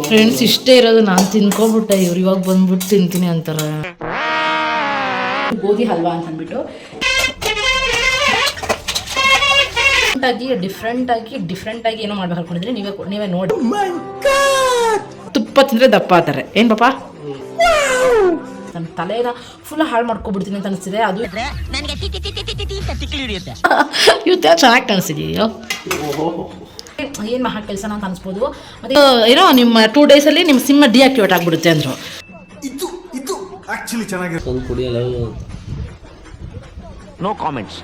Friends ಇಷ್ಟೇ ಇರೋದು, ನಾನು ತಿನ್ಕೊಬಿಟ್ಟೆ. ಇವ್ರು ಇವಾಗ ಬಂದ್ಬಿಟ್ಟು ತಿಂತೀನಿ ಅಂತಾರೆ. ಗೋಧಿ ಹಲ್ವಾ ಅಂತ ಅಂದ್ಬಿಟ್ಟು ಡಿಫ್ರೆಂಟ್ ಆಗಿ ಏನೋ ಮಾಡ್ಬೇಕು ಅನ್ಕೊಂಡಿದ್ರೆ ನೀವೇ ನೋಡಿ. ತುಪ್ಪ ತಿಂದ್ರೆ ದಪ್ಪ ಆತಾರೆ. ಏನ್ ಪಾಪ ನನ್ನ ತಲೆನ ಫುಲ್ ಹಾಳು ಮಾಡ್ಕೊಬಿಡ್ತೀನಿ ಅಂತ ಅನಿಸ್ತಿದೆ. ಅದು ಇವತ್ತು ಚೆನ್ನಾಗಿ ಕಾಣಿಸ್ತಿದೆಯೋ ಏನು ಮಹಾ ಕೆಲಸ ಅಂತ ಅನಿಸ್ಬೋದು. ಮತ್ತೆ ಏನೋ ನಿಮ್ಮ 2 days ಅಲ್ಲಿ ನಿಮ್ಮ ಸಿಮ್ ಡಿಆಕ್ಟಿವೇಟ್ ಆಗ್ಬಿಡುತ್ತೆ ಅಂದ್ರು. ಇದು ಆಕ್ಚುಲಿ ಚೆನ್ನಾಗಿದೆ. ಒಂದು ಕುಡಿಯಲ್ಲ. No comments.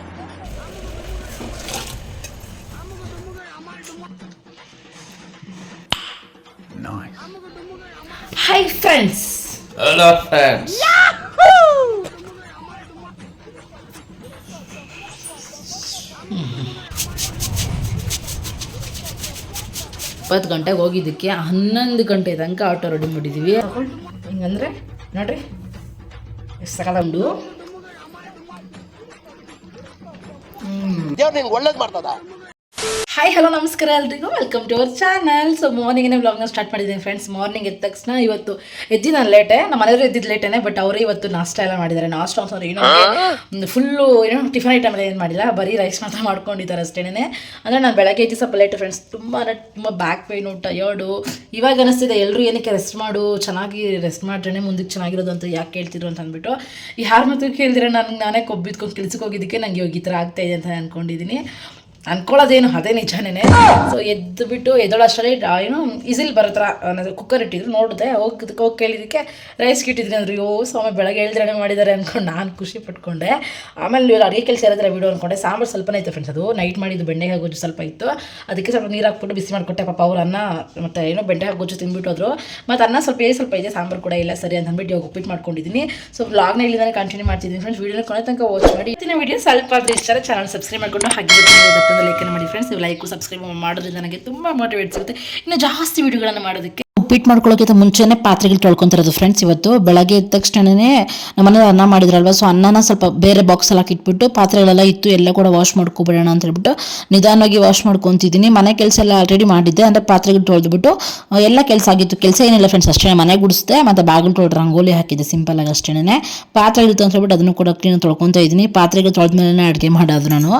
Hi friends. Hello friends. 20 ಗಂಟೆಗೆ ಹೋಗಿದ್ದಕ್ಕೆ 11 ಗಂಟೆ ತನಕ ಆಟೋ ರೆಡಿ ಮಾಡಿದ್ದೀವಿ. ಹಿಂಗಂದ್ರೆ ನೋಡ್ರಿ ಎಷ್ಟು ಸಕಲಂಡು ಒಳ್ಳೇದು ಮಾಡ್ತದ. ಹಾಯ್ ಹಲೋ ನಮಸ್ಕಾರ ಎಲ್ರಿಗೂ, welcome to our channel. So ಮಾರ್ನಿಂಗೇ ವ್ಲಾಗ್ನ ಸ್ಟಾರ್ಟ್ ಮಾಡಿದ್ದೀನಿ ಫ್ರೆಂಡ್ಸ್. ಮಾರ್ನಿಂಗ್ ಎದ್ದ ತಕ್ಷಣ ಇವತ್ತು ನಾನು ಲೇಟೇ, ನಮ್ಮ ಮನೆಯವರು ಎದ್ದಿದ್ದು ಲೇಟೇ, ಬಟ್ ಅವರೇ ಇವತ್ತು ನಾಷ್ಟ ಎಲ್ಲ ಮಾಡಿದ್ದಾರೆ. ನಾಷ್ಟ ಅಂತಂದ್ರೆ ಏನೋ ಫುಲ್ಲು ಏನೋ ಟಿಫನ್ ಐಟಮ್ ಎಲ್ಲ ಏನು ಮಾಡಿಲ್ಲ, ಬರೀ ರೈಸ್ ಮಾತ್ರ ಮಾಡ್ಕೊಂಡಿದ್ದಾರೆ ಅಷ್ಟೇನೆ. ಅಂದರೆ ನಾನು ಬೆಳಗ್ಗೆ ಎದ್ದು ಸ್ವಲ್ಪ ಲೇಟ್ ಫ್ರೆಂಡ್ಸ್. ತುಂಬ ಬ್ಯಾಕ್ ಪೇಯ್ನು, ಟಯರ್ಡು. ಇವಾಗ ಅನಿಸ್ತಿದೆ ಎಲ್ಲರೂ ಏನಕ್ಕೆ ರೆಸ್ಟ್ ಮಾಡು, ಚೆನ್ನಾಗಿ ರೆಸ್ಟ್ ಮಾಡ್ರೆ ಮುಂದಕ್ಕೆ ಚೆನ್ನಾಗಿರೋದು ಅಂತ ಯಾಕೆ ಕೇಳ್ತಿದ್ರು ಅಂತ ಅಂದ್ಬಿಟ್ಟು ಯಾರ ಮಾತು ಕೇಳಿದ್ರೆ ನಾನೇ ಕೊಬ್ಬಿದ್ಕೊಂಡು ಕೆಲ್ಸಕ್ಕೆ ಹೋಗಿದ್ದಕ್ಕೆ ನಂಗೆ ಇವಾಗ ಈ ಥರ ಆಗ್ತಾಯಿದೆ ಅಂತ ಅಂದ್ಕೊಂಡಿದ್ದೀನಿ. ಅನ್ಕೊಳ್ಳೋದೇನು ಅದೇ ನಿಜಾನೇ. ಸೊ ಎದ್ದುಬಿಟ್ಟು ಎದ್ದೋಳಷ್ಟರಲ್ಲಿ ಏನೋ ಇಸಿಲ್ ಬರೋ ಅನ್ನೋದು ಕುಕ್ಕರ್ ಇಟ್ಟಿದ್ರು, ನೋಡಿದೆ. ಹೋಗಿ ಕೇಳಿದ್ದಕ್ಕೆ ರೈಸ್ ಇಟ್ಟಿದ್ದೀನಿ ಅಂದರು. ಯೋ ಸ್ವಾಮಿ ಬೆಳಗ್ಗೆ ಹೇಳ್ದ್ರೆ ಮಾಡಿದ್ದಾರೆ ಅಂದ್ಕೊಂಡು ನಾನು ಖುಷಿ ಪಟ್ಕೊಂಡೆ. ಆಮೇಲೆ ನೀವು ಅಡುಗೆ ಕೆಲಸ ಇರೋದ್ರೆ ವಿಡಿಯೋ ಅಂದ್ಕೊಂಡೆ. ಸಾಂಬಾರು ಸ್ವಲ್ಪನೇ ಇತ್ತು ಫ್ರೆಂಡ್ಸ್, ಅದು ನೈಟ್ ಮಾಡಿದ್ದು ಬೆಂಡೆಕಾಯಿ ಗೊಜ್ಜು ಸ್ವಲ್ಪ ಇತ್ತು, ಅದಕ್ಕೆ ಸ್ವಲ್ಪ ನೀರು ಹಾಕ್ಬಿಟ್ಟು ಬಿಸಿ ಮಾಡಿಕೊಟ್ಟೆ. ಪಾಪ ಅವ್ರು ಅನ್ನ ಮತ್ತು ಏನೋ ಬೆಂಡೆಕಾಯಿ ಗೊಜ್ಜು ತಿಂದ್ಬಿಟ್ಟು ಹೋದ್ರು. ಮತ್ತು ಅನ್ನ ಸ್ವಲ್ಪ ಇದೆ, ಸಾಂಬಾರು ಕೂಡ ಇಲ್ಲ ಸರಿ ಅಂತ ಅಂದ್ಬಿಟ್ಟು ಇವಾಗ ಉಪ್ಪಿಟ್ಟು ಮಾಡ್ಕೊಂಡಿದ್ದೀನಿ. ಸೊ ವ್ಲಾಗ್ನ ಇಲ್ಲಿಂದಾನೆ ಕಂಟಿನ್ಯೂ ಮಾಡ್ತಿದ್ದೀನಿ ಫ್ರೆಂಡ್ಸ್. ವೀಡಿಯೋನ ಕೊನೆ ತನಕ ವಾಚ್ ಮಾಡಿ. ಇವತ್ತಿನ ವೀಡಿಯೋ ಸ್ವಲ್ಪ ಆದರೂ ಇಷ್ಟ ಚಾನಲ್ ಸಬ್ಸ್ಕ್ರೈಬ್ ಮಾಡಿಕೊಂಡು ಹಾಗೆ ಲೈಕ್ ಮಾಡಿ ಫ್ರೆಂಡ್ಸ್. ನೀವು ಲೈಕ್ ಸಬ್ಸ್ಕ್ರೈಬ್ ಮಾಡೋದ್ರಿಂದ ನನಗೆ ತುಂಬ ಮೋಟಿವೇಟ್ ಸಿಗುತ್ತೆ ಇನ್ನು ಜಾಸ್ತಿ ವಿಡಿಯೋಗಳನ್ನು ಮಾಡೋದಕ್ಕೆ. ಉಪ್ಪಿಟ್ಟು ಮಾಡ್ಕೊಳ್ಳೋಕ್ಕಿಂತ ಮುಂಚೆನೇ ಪಾತ್ರೆಗಳು ತೊಳ್ಕೊತಿರೋದು ಫ್ರೆಂಡ್ಸ್. ಇವತ್ತು ಬೆಳಗ್ಗೆ ಎದ್ದ ತಕ್ಷಣವೇ ನಮ್ಮನೆ ಅನ್ನ ಮಾಡಿದ್ರಲ್ವ, ಸೊ ಅನ್ನನ ಸ್ವಲ್ಪ ಬೇರೆ ಬಾಕ್ಸಲ್ಲಿ ಹಾಕಿಟ್ಬಿಟ್ಟು ಪಾತ್ರೆಗಳೆಲ್ಲ ಇತ್ತು ಎಲ್ಲ ಕೂಡ ವಾಶ್ ಮಾಡ್ಕೊಬಿಡೋಣ ಅಂತ ಹೇಳ್ಬಿಟ್ಟು ನಿಧಾನವಾಗಿ ವಾಶ್ ಮಾಡ್ಕೊತಿದ್ದೀನಿ. ಮನೆ ಕೆಲಸ ಎಲ್ಲ ಆಲ್ರೆಡಿ ಮಾಡಿದ್ದೆ, ಅಂದರೆ ಪಾತ್ರೆಗಳು ತೊಳೆದ್ಬಿಟ್ಟು ಎಲ್ಲ ಕೆಲಸ ಆಗಿತ್ತು. ಕೆಲಸ ಏನಿಲ್ಲ ಫ್ರೆಂಡ್ಸ್, ಅಷ್ಟೇ ಮನೆ ಗುಡಿಸಿದೆ ಮತ್ತು ಬಾಗಿಲು ತೊಳೆದು ರಂಗೋಲಿ ಹಾಕಿದ್ದೆ ಸಿಂಪಲಾಗಿ ಅಷ್ಟೇನೆ. ಪಾತ್ರೆಗಳಿತ್ತು ಅಂತ ಹೇಳ್ಬಿಟ್ಟು ಅದನ್ನು ಕೂಡ ಕ್ಲೀನ್ ತೊಳ್ಕೊತಾ ಇದ್ದೀನಿ. ಪಾತ್ರೆಗಳು ತೊಳೆದ್ಮೇಲೆ ಅಡುಗೆ ಮಾಡೋದು ನಾನು.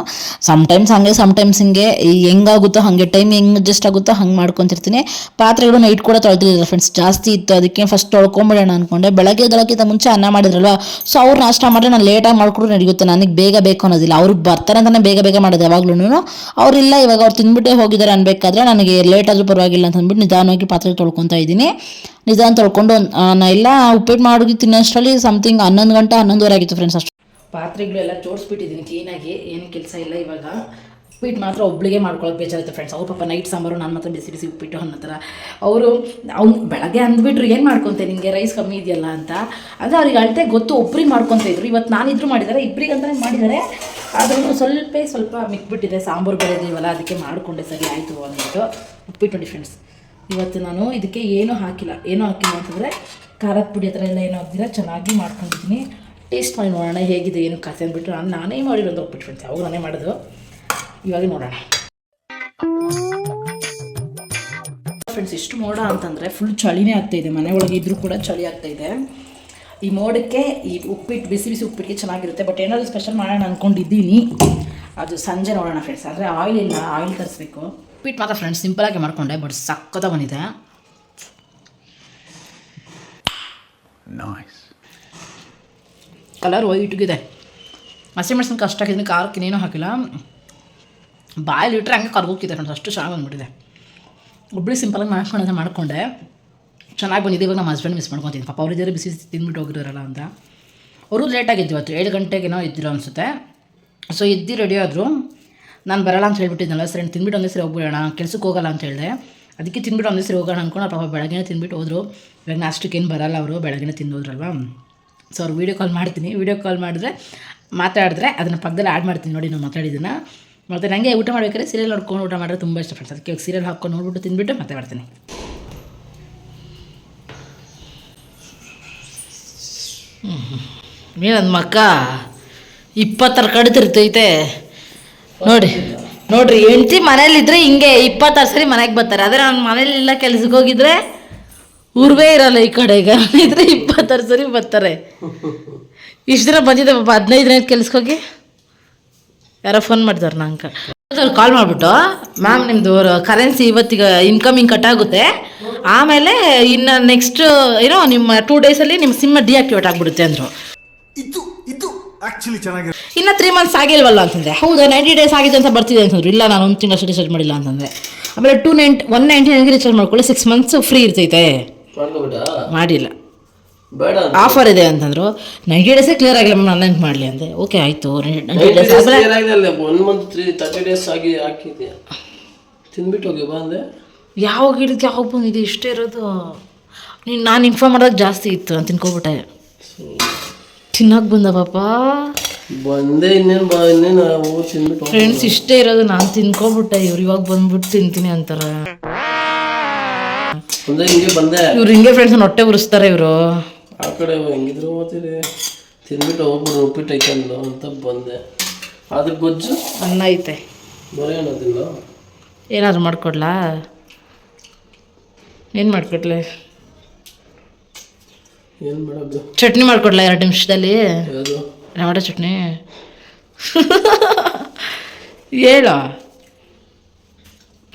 ಸಮಟೈಮ್ಸ್ ಹಿಂಗೆ ಹೆಂಗಾಗುತ್ತೋ ಹಾಗೆ ಟೈಮ್ ಹೆಂಗೆ ಅಡ್ಜಸ್ಟ್ ಆಗುತ್ತೋ ಹಂಗೆ ಮಾಡ್ಕೊತಿರ್ತೀನಿ. ಪಾತ್ರೆಗಳು ನೈಟ್ ಕೂಡ ತೊಳೆದಿಲ್ಲ ಫ್ರೆಂಡ್ಸ್, ಜಾಸ್ತಿ ಇತ್ತು, ಅದಕ್ಕೆ ಫಸ್ಟ್ ತೊಳ್ಕೊಂಬಿಡೋಣ ಅಂದ್ಕೊಂಡೆ. ಬೆಳಗ್ಗೆ ಎದ್ದೋಕ್ಕಿಂತ ಮುಂಚೆ ಅನ್ನ ಮಾಡಿದ್ರಲ್ವ, ಸೊ ಅವ್ರು ನಾಷ್ಟ ಮಾಡಿದ್ರೆ ನಾನು ಲೇಟಾಗಿ ಮಾಡ್ಕೊಂಡು ನಡೆಯುತ್ತೆ, ನನಗೆ ಬೇಗ ಬೇಕು ಅನ್ನೋದಿಲ್ಲ. ಅವ್ರಿಗೆ ಬರ್ತಾರೆ ಅಂತಲೇ ಬೇಗ ಮಾಡೋದು ಯಾವಾಗ್ಲೂ. ಅವ್ರಿಲ್ಲ, ಇವಾಗ ಅವ್ರು ತಿಂದ್ಬಿಟ್ಟೇ ಹೋಗಿದ್ದಾರೆ ಅನ್ಬೇಕಾದ್ರೆ ನನಗೆ ಲೇಟ್ ಆದರೂ ಪರವಾಗಿಲ್ಲ ಅಂತ ಅಂದ್ಬಿಟ್ಟು ನಿಧಾನವಾಗಿ ಪಾತ್ರೆ ತೊಳ್ಕೊತಾ ಇದ್ದೀನಿ. ನಿಧಾನ ತೊಳ್ಕೊಂಡು ಎಲ್ಲ ಉಪ್ಪಿಟ್ಟು ಮಾಡೋಗಿ ತಿನ್ನೋಷ್ಟರಲ್ಲಿ ಸಮಥಿಂಗ್ 11 ಗಂಟೆ 11:30 ಆಗಿತ್ತು ಫ್ರೆಂಡ್ಸ್. ಅಷ್ಟು ಪಾತ್ರೆಗಳೆಲ್ಲ ಜೋಡಿಸ್ಬಿಟ್ಟಿದ್ದೀನಿ ಕ್ಲೀನಾಗಿ, ಏನು ಕೆಲಸ ಇಲ್ಲ. ಇವಾಗ ಉಪ್ಪಿಟ್ಟು ಮಾತ್ರ ಒಬ್ಳಿಗೆ ಮಾಡ್ಕೊಳ್ಳೋಕೆ ಬೇಜಾರುತ್ತೆ ಫ್ರೆಂಡ್ಸ್. ಅವ್ರು ಪಾಪ ನೈಟ್ ಸಾಂಬಾರು, ನಾನು ಮಾತ್ರ ಬಿಸಿ ಉಪ್ಪಿಟ್ಟು ಅನ್ನೋ ಥರ. ಅವ್ನು ಬೆಳಗ್ಗೆ ಅಂದ್ಬಿಟ್ರು ಏನು ಮಾಡ್ಕೊತೆ ನಿಮಗೆ ರೈಸ್ ಕಮ್ಮಿ ಇದೆಯಲ್ಲ ಅಂತ. ಅದು ಅವ್ರಿಗೆ ಅಳತೆ ಗೊತ್ತು, ಒಬ್ರಿಗೆ ಮಾಡ್ಕೊತ ಇದ್ರು. ಇವತ್ತು ನಾನಿದ್ರು ಮಾಡಿದ್ದಾರೆ, ಇಬ್ಬರಿಗೆ ಅಂತಲೇ ಮಾಡಿದ್ದಾರೆ. ಆದ್ರೂ ಸ್ವಲ್ಪ ಮಿಕ್ಬಿಟ್ಟಿದೆ, ಸಾಂಬಾರು ಬೆಳೆದಿವಲ್ಲ ಅದಕ್ಕೆ ಮಾಡಿಕೊಂಡೆ, ಸರಿ ಆಯಿತು ಅಂದ್ಬಿಟ್ಟು. ಉಪ್ಪಿಟ್ಟು ನೋಡಿ ಫ್ರೆಂಡ್ಸ್, ಇವತ್ತು ನಾನು ಇದಕ್ಕೆ ಏನೂ ಹಾಕಿಲ್ಲ ಅಂತಂದರೆ ಖಾರದ ಪುಡಿ ಹತ್ರ ಎಲ್ಲ ಏನೂ ಹಾಕ್ದಿರ ಚೆನ್ನಾಗಿ ಮಾಡ್ಕೊಂಡಿದ್ದೀನಿ. ಟೇಸ್ಟ್ ಮಾಡಿ ನೋಡೋಣ ಹೇಗಿದೆ ಏನು ಕಥೆ ಅಂದ್ಬಿಟ್ಟು ನಾನೇ ಮಾಡಿರೋದು ಉಪ್ಪಿಟ್ಟು ಫ್ರೆಂಡ್ಸ್. ಯಾವಾಗ ನಾನೇ ಮಾಡೋದು, ಇವಾಗ ನೋಡೋಣ ಫ್ರೆಂಡ್ಸ್. ಎಷ್ಟು ಮೋಡ ಅಂತಂದರೆ ಫುಲ್ ಚಳಿನೇ ಆಗ್ತಾಯಿದೆ, ಮನೆ ಒಳಗೆ ಇದ್ರೂ ಕೂಡ ಚಳಿ ಆಗ್ತಾಯಿದೆ. ಈ ಮೋಡಕ್ಕೆ ಈ ಉಪ್ಪಿಟ್ಟು ಬಿಸಿ ಉಪ್ಪಿಟ್ಟಿಗೆ ಚೆನ್ನಾಗಿರುತ್ತೆ. ಬಟ್ ಏನಾದರೂ ಸ್ಪೆಷಲ್ ಮಾಡೋಣ ಅಂದ್ಕೊಂಡಿದ್ದೀನಿ, ಅದು ಸಂಜೆ ನೋಡೋಣ ಫ್ರೆಂಡ್ಸ್. ಆದರೆ ಆಯಿಲ್ ಇಲ್ಲ, ಆಯಿಲ್ ತರಿಸ್ಬೇಕು. ಉಪ್ಪಿಟ್ಟು ಮಾತ್ರ ಫ್ರೆಂಡ್ಸ್ ಸಿಂಪಲಾಗಿ ಮಾಡ್ಕೊಂಡೆ, ಬಟ್ ಸಕ್ಕತ್ತ ಬಂದಿದೆ. ಕಲರ್ ವೈಟ್ಗಿದೆ, ಹಸಿಮೆಣಸಿನ ಅಷ್ಟು ಹಾಕಿದ್ದೀನಿ, ಖಾರಕ್ಕೆ ಇನ್ನೇನು ಹಾಕಿಲ್ಲ. ಬಾಯಲ್ಲಿ ಇಟ್ಟರೆ ಹಂಗೆ ಕರ್ಗೋಕ್ಕಿದೆ ಫ್ರೆಂಡ್ಸ್, ಅಷ್ಟು ಚೆನ್ನಾಗಿ ಬಂದುಬಿಟ್ಟಿದೆ. ಒಬ್ಬಳು ಸಿಂಪಲಾಗಿ ಮಾಡ್ಕೊಂಡೆ ಚೆನ್ನಾಗಿ ಬಂದಿದೆ. ಇವಾಗ ನಮ್ಮ ಹಸ್ಬೆಂಡ್ ಮಿಸ್ ಮಾಡ್ಕೊತೀನಿ, ಪಾಪ ಅವ್ರಿದ್ದಾರೆ ಬಿಸಿ ತಿಂದ್ಬಿಟ್ಟು ಹೋಗಿರೋರಲ್ಲ ಅಂತ. ಅವರು ಲೇಟಾಗಿದ್ದು ಇವತ್ತು 7 ಗಂಟೆಗೇನೋ ಇದ್ದಿರೋ ಅನಿಸುತ್ತೆ. ಸೊ ಎದ್ದು ರೆಡಿ ಆದರು. ನಾನು ಬರೋಲ್ಲ ಅಂತ ಹೇಳ್ಬಿಟ್ಟಿದ್ನಲ್ಲ, ಸರಿ ತಿಂದ್ಬಿಟ್ಟು ಒಂದೇ ಸರಿ ಹೋಗ್ಬಿಡೋಣ, ಕೆಲ್ಸಕ್ಕೆ ಹೋಗಲ್ಲ ಅಂತ ಹೇಳಿದೆ. ಅದಕ್ಕೆ ತಿಂದ್ಬಿಟ್ಟು ಒಂದೇ ಸರಿ ಹೋಗೋಣ ಅಂದ್ಕೊಂಡು ಪಾಪ ಬೆಳಗ್ಗೆ ತಿಂದ್ಬಿಟ್ಟು ಹೋದರು. ಇವಾಗ ನಾಷ್ಟಕ್ಕೆ ಏನು ಬರೋಲ್ಲ, ಅವರು ಬೆಳಗ್ಗೆ ತಿಂದೋದ್ರಲ್ವ. ಸೊ ಅವ್ರು ವೀಡಿಯೋ ಕಾಲ್ ಮಾಡ್ತೀನಿ, ವೀಡಿಯೋ ಕಾಲ್ ಮಾಡಿದ್ರೆ ಮಾತಾಡಿದ್ರೆ ಅದನ್ನು ಪಕ್ಕದಲ್ಲಿ ಆ್ಯಡ್ ಮಾಡ್ತೀನಿ ನೋಡಿ ನಾನು ಮಾತಾಡಿದ್ದನ್ನು. ಮತ್ತು ನನಗೆ ಊಟ ಮಾಡ್ಬೇಕಾದ್ರೆ ಸೀರಿಯಲ್ ನೋಡ್ಕೊಂಡು ಊಟ ಮಾಡಿದ್ರೆ ತುಂಬ ಇಷ್ಟ ಫ್ರೆಂಡ್ಸ್. ಅದಕ್ಕೆ ಸೀರಿಯಲ್ ಹಾಕ್ಕೊಂಡು ನೋಡ್ಬಿಟ್ಟು ತಿಂದ್ಬಿಟ್ಟು ಮತ್ತೆ ಮಾಡ್ತೀನಿ. ನನ್ನ ಮಕ್ಕ 20 ಕಡೆ ತಿರ್ತೈತೆ ನೋಡ್ರಿ. ಹೆಂಡ್ತಿ ಮನೇಲಿದ್ರೆ ಹಿಂಗೆ 26 ಸರಿ ಮನೆಗೆ ಬರ್ತಾರೆ. ಆದರೆ ನಾನು ಮನೇಲಿಲ್ಲ ಕೆಲ್ಸಕ್ಕೆ ಹೋಗಿದ್ರೆ ಊರ್ವೇ ಇರಲ್ಲ ಈ ಕಡೆ. ಈಗ ಇದ್ರೆ 26 ಸರಿ ಬರ್ತಾರೆ. ಇಷ್ಟು ದಿನ ಬಂದಿದ್ದೆ ಪಾಪ 15 ದಿನ ಕೆಲ್ಸಕ್ಕೆ ಹೋಗಿ ಯಾರೋ ಫೋನ್ ಮಾಡಿದಾರೆ ನಂಗೆ. ಕಾಲ್ ಮಾಡಿಬಿಟ್ಟು ಮ್ಯಾಮ್ ನಿಮ್ಮದು ಕರೆನ್ಸಿ ಇವತ್ತಿಗೆ ಇನ್ಕಮಿಂಗ್ ಕಟ್ ಆಗುತ್ತೆ, ಆಮೇಲೆ ಇನ್ನು ನೆಕ್ಸ್ಟ್ ಏನೋ ನಿಮ್ಮ 2 ಡೇಸಲ್ಲಿ ನಿಮ್ಮ ಸಿಮ್ ಡಿಆಕ್ಟಿವೇಟ್ ಆಗಿಬಿಡುತ್ತೆ ಅಂದರು. ಇದು ಇದು ಆಕ್ಚುಲಿ ಚೆನ್ನಾಗಿದೆ. ಇನ್ನು 3 ಮಂತ್ಸ್ ಆಗಿಲ್ವಲ್ಲ ಅಂತಂದೆ. ಹೌದಾ 90 ಡೇಸ್ ಆಗಿದೆ ಅಂತ ಬರ್ತಿದೆ ಅಂತಂದ್ರು. ಇಲ್ಲ ನಾನು 1 ತಿಂಗಳು ರಿಚಾರ್ಜ್ ಮಾಡಿಲ್ಲ ಅಂತಂದೆ. ಆಮೇಲೆ 199ಗೆ ರಿಚಾರ್ಜ್ ಮಾಡ್ಕೊಳ್ಳಿ 6 ಮಂತ್ಸ್ ಫ್ರೀ ಇರ್ತೈತೆ. ಮಾಡಿಲ್ಲ, ಆಫರ್ ಇದೆ ಅಂತಂದ್ರು. 90 ಡೇಸೇ ಕ್ಲಿಯರ್ ಆಗಿಲ್ಲ ಮ್ಯಾಮ್ ನಾನು ನೆನ್ಪು ಮಾಡಲಿ ಅಂದೆ. ಓಕೆ ಆಯಿತು. 90 ಡೇಸ್ ಆದಮೇಲೆ 1 ಮಂತ್ 30 ಡೇಸ್ ಆಗಿ ಹಾಕಿದ್ಯಾ ತಿಂದ್ಬಿಟ್ಟು ಹೋಗಿ ಬಂದೆ. ಯಾವಾಗ ಹಿಡಿದು ಯಾವಾಗ ಬಂದಿದೆ ಇಷ್ಟೇ ಇರೋದು. ನಾನು ಇನ್ಫಾರ್ಮ್ ಮಾಡೋದು ಜಾಸ್ತಿ ಇತ್ತು, ನಾನು ತಿನ್ಕೊಬಿಟ್ಟೆ. ತಿನ್ನಕ್ಕೆ ಬಂದ ಪಾಪ ಬಂದೆ. ಇನ್ನೇನು ತಿಂದ್ಬಿಟ್ಟು ಫ್ರೆಂಡ್ಸ್ ಇಷ್ಟೇ ಇರೋದು, ನಾನು ತಿನ್ಕೊಬಿಟ್ಟೆ. ಇವ್ರು ಇವಾಗ ಬಂದ್ಬಿಟ್ಟು ತಿಂತೀನಿ ಅಂತಾರೆ. ಅಂದ್ರೆ ಹಿಂಗೆ ಬಂದೆ. ಇವ್ರು ಹಿಂಗೆ ಫ್ರೆಂಡ್ಸ್ ಹೊಟ್ಟೆ ಉರಿಸ್ತಾರೆ ಇವರು. ಆ ಕಡೆ ಹೆಂಗಿದ್ರು ಓದ್ತೀರಿ ತಿಂದ್ಬಿಟ್ಟು ಹೋಗ್ಬಿಡು ಉಪ್ಪಿಟ್ಟು ಐತಂದು ಅಂತ ಬಂದೆ. ಅದು ಗೊಜ್ಜು ಅನ್ನ ಐತೆ, ಬರೀ ಅನ್ನೋದಿಲ್ಲ. ಏನಾದ್ರು ಮಾಡ್ಕೊಡ್ಲಾ? ಏನು ಮಾಡ್ಕೊಡ್ಲಿ? ಏನು ಮಾಡೋದು? ಚಟ್ನಿ ಮಾಡ್ಕೊಡ್ಲಾ 2 ನಿಮಿಷದಲ್ಲಿ? ಯಾವುದು? ಟೊಮಾಟೊ ಚಟ್ನಿ ಹೇಳೋ.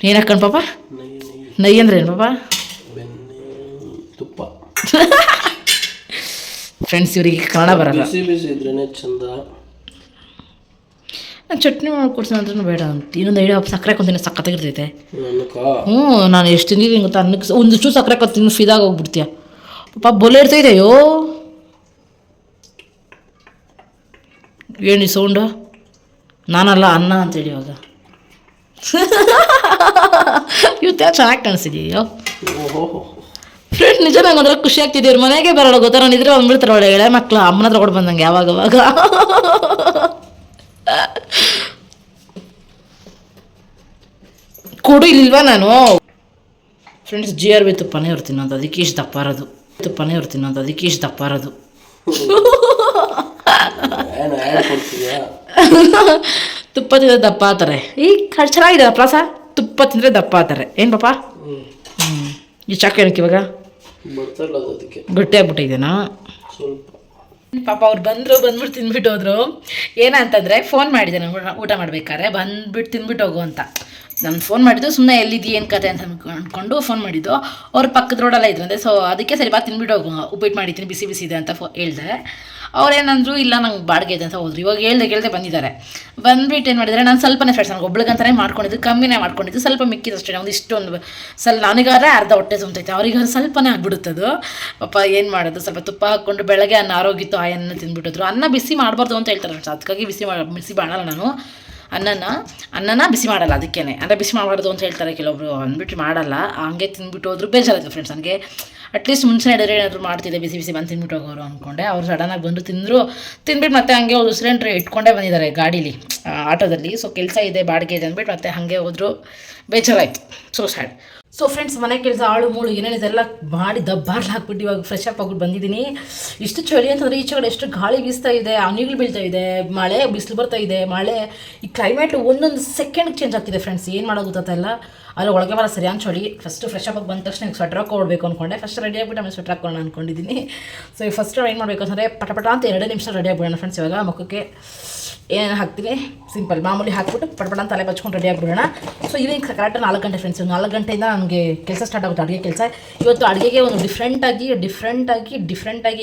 ಏನು ಹಾಕೊಂಡು ಪಾಪ? ನೈ ಅಂದ್ರೆ ಏನು ಪಾಪ? ತುಪ್ಪ. ಫ್ರೆಂಡ್ಸ್ ಇವರಿಗೆ ಕನ್ನಡ ಬರಲ್ಲ. ಬಿಸಿ ಬಿಸಿ ಇದ್ರೇನೆ ಚಂದ. ನಾನು ಚಟ್ನಿ ಮಾಡ್ಕೊಡ್ತೀನಿ ಅಂದ್ರೂ ಬೇಡ ಅಂತ. ಇನ್ನೊಂದು ಐಡಿಯಾ, ಸಕ್ಕರೆ ಹಾಕೊಂತೀನಿ, ಸಕ್ಕತ್ತಾಗಿರ್ತೈತೆ. ಹ್ಞೂ ನಾನು ಎಷ್ಟು ತಿಂದಿದ್ದೀನಿ ಗೊತ್ತಾ ಅನ್ನಕ್ಕೆ. ಒಂದು ಚೂರು ಸಕ್ಕರೆ ಹಾಕೋತೀನಿ ಫಿದಾಗ ಹೋಗ್ಬಿಡ್ತೀಯ ಪಾಪ. ಬೊಲೆ ಇರ್ತೈತೆ. ಅಯ್ಯೋ ಏನು ಸೌಂಡು? ನಾನಲ್ಲ ಅನ್ನ ಅಂತೇಳಿ ಇವಾಗ. ಇವತ್ತು ಚೆನ್ನಾಗಿ ಕಾಣಿಸಿದೆಯೋ ಫ್ರೆಂಡ್. ನಿಜ ನಂಗೆ ಒಂಥರ ಖುಷಿ ಆಗ್ತಿದ್ದೀರಿ. ಮನೆಗೆ ಬರೋಲ್ಲ ಗೊತ್ತಾ, ನಾನು ಇದ್ರೆ ಬಂದ್ಬಿಡ್ತಾರೆ ಒಳಗಡೆ ಮಕ್ಕಳು ಅಮ್ಮನ ಹತ್ರ ಕೊಟ್ಟು ಬಂದಂಗೆ ಯಾವಾಗವಾಗ. ಕೊಡು ಇಲ್ವಾ ನಾನು. ಫ್ರೆಂಡ್ಸ್ GRB ತುಪ್ಪನೇ ಇರ್ತೀನಿ ಅಂತ, ಅದಕ್ಕೆ ಇಷ್ಟು ದಪ್ಪ ಇರೋದು. ತುಪ್ಪನೇ ಇರ್ತೀನಿ ಅಂತ, ಅದಕ್ಕೆ ಇಷ್ಟು ದಪ್ಪ ಇರೋದು. ತುಪ್ಪ ತಿಂದರೆ ದಪ್ಪ ಆತಾರೆ. ಈ ಚೆನ್ನಾಗಿದೆ ಪ್ರಾಸ. ತುಪ್ಪ ತಿಂದರೆ ದಪ್ಪ ಆತಾರೆ. ಏನು ಪಾಪ? ಈ ಚಾಕು ಏನಕ್ಕೆ ಇವಾಗ ಗಟ್ಟಿ ಆಗ್ಬಿಟ್ಟಿದ್ದೇನಾ? ಪಾಪ ಅವ್ರು ಬಂದ್ಬಿಟ್ಟು ತಿಂದ್ಬಿಟ್ಟು ಹೋದ್ರು. ಏನಂತಂದರೆ ಫೋನ್ ಮಾಡಿದೆ ನಾನು ಊಟ ಮಾಡ್ಬೇಕಾದ್ರೆ, ಬಂದ್ಬಿಟ್ಟು ತಿಂದ್ಬಿಟ್ಟು ಹೋಗು ಅಂತ. ನಾನು ಫೋನ್ ಮಾಡಿದ್ದು ಸುಮ್ಮನೆ ಎಲ್ಲಿದ್ದು ಏನು ಕತೆ ಅಂತ ಅಂದ್ಕೊಂಡು ಫೋನ್ ಮಾಡಿದ್ದು. ಅವ್ರು ಪಕ್ಕದ ರೋಡೆಲ್ಲ ಇದ್ರಂತೆ. ಸೊ ಅದಕ್ಕೆ ಸರಿ ಬಾ ತಿಂದ್ಬಿಟ್ಟು ಹೋಗು, ಉಪ್ಪಿಟ್ಟು ಮಾಡಿದ್ದೀನಿ ಬಿಸಿ ಬಿಸಿ ಇದೆ ಅಂತ ಹೇಳಿದೆ. ಅವ್ರೇನಂದ್ರು ಇಲ್ಲ ನಂಗೆ ಬಾಡಿಗೆ ಇದೆ ಅಂತ ಹೋದ್ರು. ಇವಾಗ ಹೇಳ್ದೆ ಬಂದಿದ್ದಾರೆ. ಬಂದ್ಬಿಟ್ಟು ಏನು ಮಾಡಿದ್ದಾರೆ, ನಾನು ಸ್ವಲ್ಪನೇ ಫ್ರೆಂಡ್ಸ್ ನನಗೆ ಒಬ್ಳಿಗಂತಾನೆ ಮಾಡ್ಕೊಂಡಿದ್ದು, ಕಮ್ಮಿನೇ ಮಾಡ್ಕೊಂಡಿದ್ದು. ಸ್ವಲ್ಪ ಮಿಕ್ಕಿದಷ್ಟೇ, ಒಂದು ಇಷ್ಟೊಂದು ನನಗಾದ್ರೆ ಅರ್ಧ ಹೊಟ್ಟೆ ತುಂಬತೈತೆ, ಅವ್ರಿಗೆ ಸ್ವಲ್ಪನೇ ಆಗ್ಬಿಡುತ್ತದು. ಪಾಪ ಏನು ಮಾಡೋದು, ಸ್ವಲ್ಪ ತುಪ್ಪ ಹಾಕ್ಕೊಂಡು ಬೆಳಗ್ಗೆ ಅನ್ನ ಆರೋಗಿತ್ತು, ಆ ಅನ್ನ ತಿಂದ್ಬಿಟ್ಟಿದ್ರು. ಅನ್ನ ಬಿಸಿ ಮಾಡಬಾರ್ದು ಅಂತ ಹೇಳ್ತಾರೆ ಫ್ರೆಂಡ್ಸ್. ಅದಕ್ಕಾಗಿ ಬಿಸಿ ಮಾಡಲ್ಲ ನಾನು ಅನ್ನನ ಬಿಸಿ ಮಾಡಲ್ಲ. ಅದಕ್ಕೇ ಅಂದರೆ ಬಿಸಿ ಮಾಡಬಾರ್ದು ಅಂತ ಹೇಳ್ತಾರೆ ಕೆಲವೊಬ್ರು, ಅಂದ್ಬಿಟ್ಟು ಮಾಡಲ್ಲ. ಹಂಗೆ ತಿಂದ್ಬಿಟ್ಟು ಹೋದ್ರು ಬೇಜಾರಾಯ್ತು ಫ್ರೆಂಡ್ಸ್ ನನಗೆ. ಅಟ್ಲೀಸ್ಟ್ ಮುಂಚೆ ಏನಾದರೂ ಮಾಡ್ತಿದ್ದೆ, ಬಿಸಿ ಬಿಸಿ ಬಂದು ತಿಂದ್ಬಿಟ್ಟು ಹೋಗೋರು ಅಂದ್ಕೊಂಡೆ. ಅವ್ರು ಸಡನ್ನಾಗಿ ಬಂದು ತಿಂದ್ಬಿಟ್ಟು ಮತ್ತೆ ಹಂಗೆ ಹೋದ್ರು. ಸಿಲಿಂಡ್ರ್ ಇಟ್ಕೊಂಡೇ ಬಂದಿದ್ದಾರೆ ಗಾಡೀಲಿ, ಆಟೋದಲ್ಲಿ. ಸೊ ಕೆಲಸ ಇದೆ, ಬಾಡಿಗೆ ಇದೆ ಅಂದ್ಬಿಟ್ಟು ಮತ್ತೆ ಹಾಗೆ ಹೋದ್ರು. ಬೇಜಾರಾಯಿತು, ಸೊ ಸ್ಯಾಡ್. ಸೊ ಫ್ರೆಂಡ್ಸ್ ಮನೆ ಕೆಲಸ ಆಳು ಮೂಳು ಏನೇನಿದೆಲ್ಲ ಮಾಡಿ ದಬ್ಬಾರ್ಲು ಹಾಕ್ಬಿಟ್ಟು ಇವಾಗ ಫ್ರೆಶ್ ಅಪ್ ಆಗ್ಬಿಟ್ಟು ಬಂದಿದ್ದೀನಿ. ಇಷ್ಟು ಚಳಿ ಅಂತಂದರೆ ಈಚೆ ಕಡೆ ಎಷ್ಟು ಗಾಳಿ ಬೀಸ್ತಾ ಇದೆ, ಹನಿಗಳು ಬೀಳ್ತಾ ಇದೆ, ಮಳೆ ಬಿಸಿಲು ಬರ್ತಾ ಇದೆ, ಮಳೆ. ಈ ಕ್ಲೈಮೇಟ್ ಒಂದೊಂದು ಸೆಕೆಂಡ್ ಚೇಂಜ್ ಆಗ್ತಿದೆ ಫ್ರೆಂಡ್ಸ್. ಏನು ಮಾಡೋದು ಗೊತ್ತಾಗ್ತಿಲ್ಲ. ಅಲ್ಲಿ ಒಳಗೆ ಬರೋ ಸರಿಯಾದ ಚಳಿ. ಫಸ್ಟು ಫ್ರೆಶ್ ಅಪ್ ಬಂದ ತಕ್ಷಣ ಸ್ವೆಟ್ರ್ ಹಾಕೊಡ್ಬೇಕು ಅಂದ್ಕೊಂಡೆ. ಫಸ್ಟ್ ರೆಡಿ ಆಗಿಬಿಟ್ಟು ಆಮೇಲೆ ಸ್ವೆಟ್ರ್ ಹಾಕೋಣ ಅಂದ್ಕೊಂಡಿದ್ದೀನಿ. ಸೊ ಈ ಫಸ್ಟ್ ಏನು ಮಾಡಬೇಕು ಅಂತಂದರೆ ಪಟ ಅಂತ 2 ನಿಮಿಷ ರೆಡಿ ಆಗಿಬಿಡೋಣ ಫ್ರೆಂಡ್ಸ್. ಇವಾಗ ಮುಖಕ್ಕೆ ಏನೇನು ಹಾಕ್ತೀನಿ ಸಿಂಪಲ್ ಮಾಮೂಲಿ ಹಾಕ್ಬಿಟ್ಟು ಪಟ ತಲೆ ಬಚ್ಕೊಂಡು ರೆಡಿ ಆಗಿಬಿಡೋಣ. ಸೊ ಇವಾಗ ಕರೆಕ್ಟ್ 4 ಗಂಟೆ ಫ್ರೆಂಡ್ಸ್. 4 ಗಂಟೆಯಿಂದ ನನಗೆ ಕೆಲಸ ಸ್ಟಾರ್ಟ್ ಆಗುತ್ತೆ, ಅಡುಗೆ ಕೆಲಸ. ಇವತ್ತು ಅಡುಗೆಗೆ ಒಂದು ಡಿಫ್ರೆಂಟಾಗಿ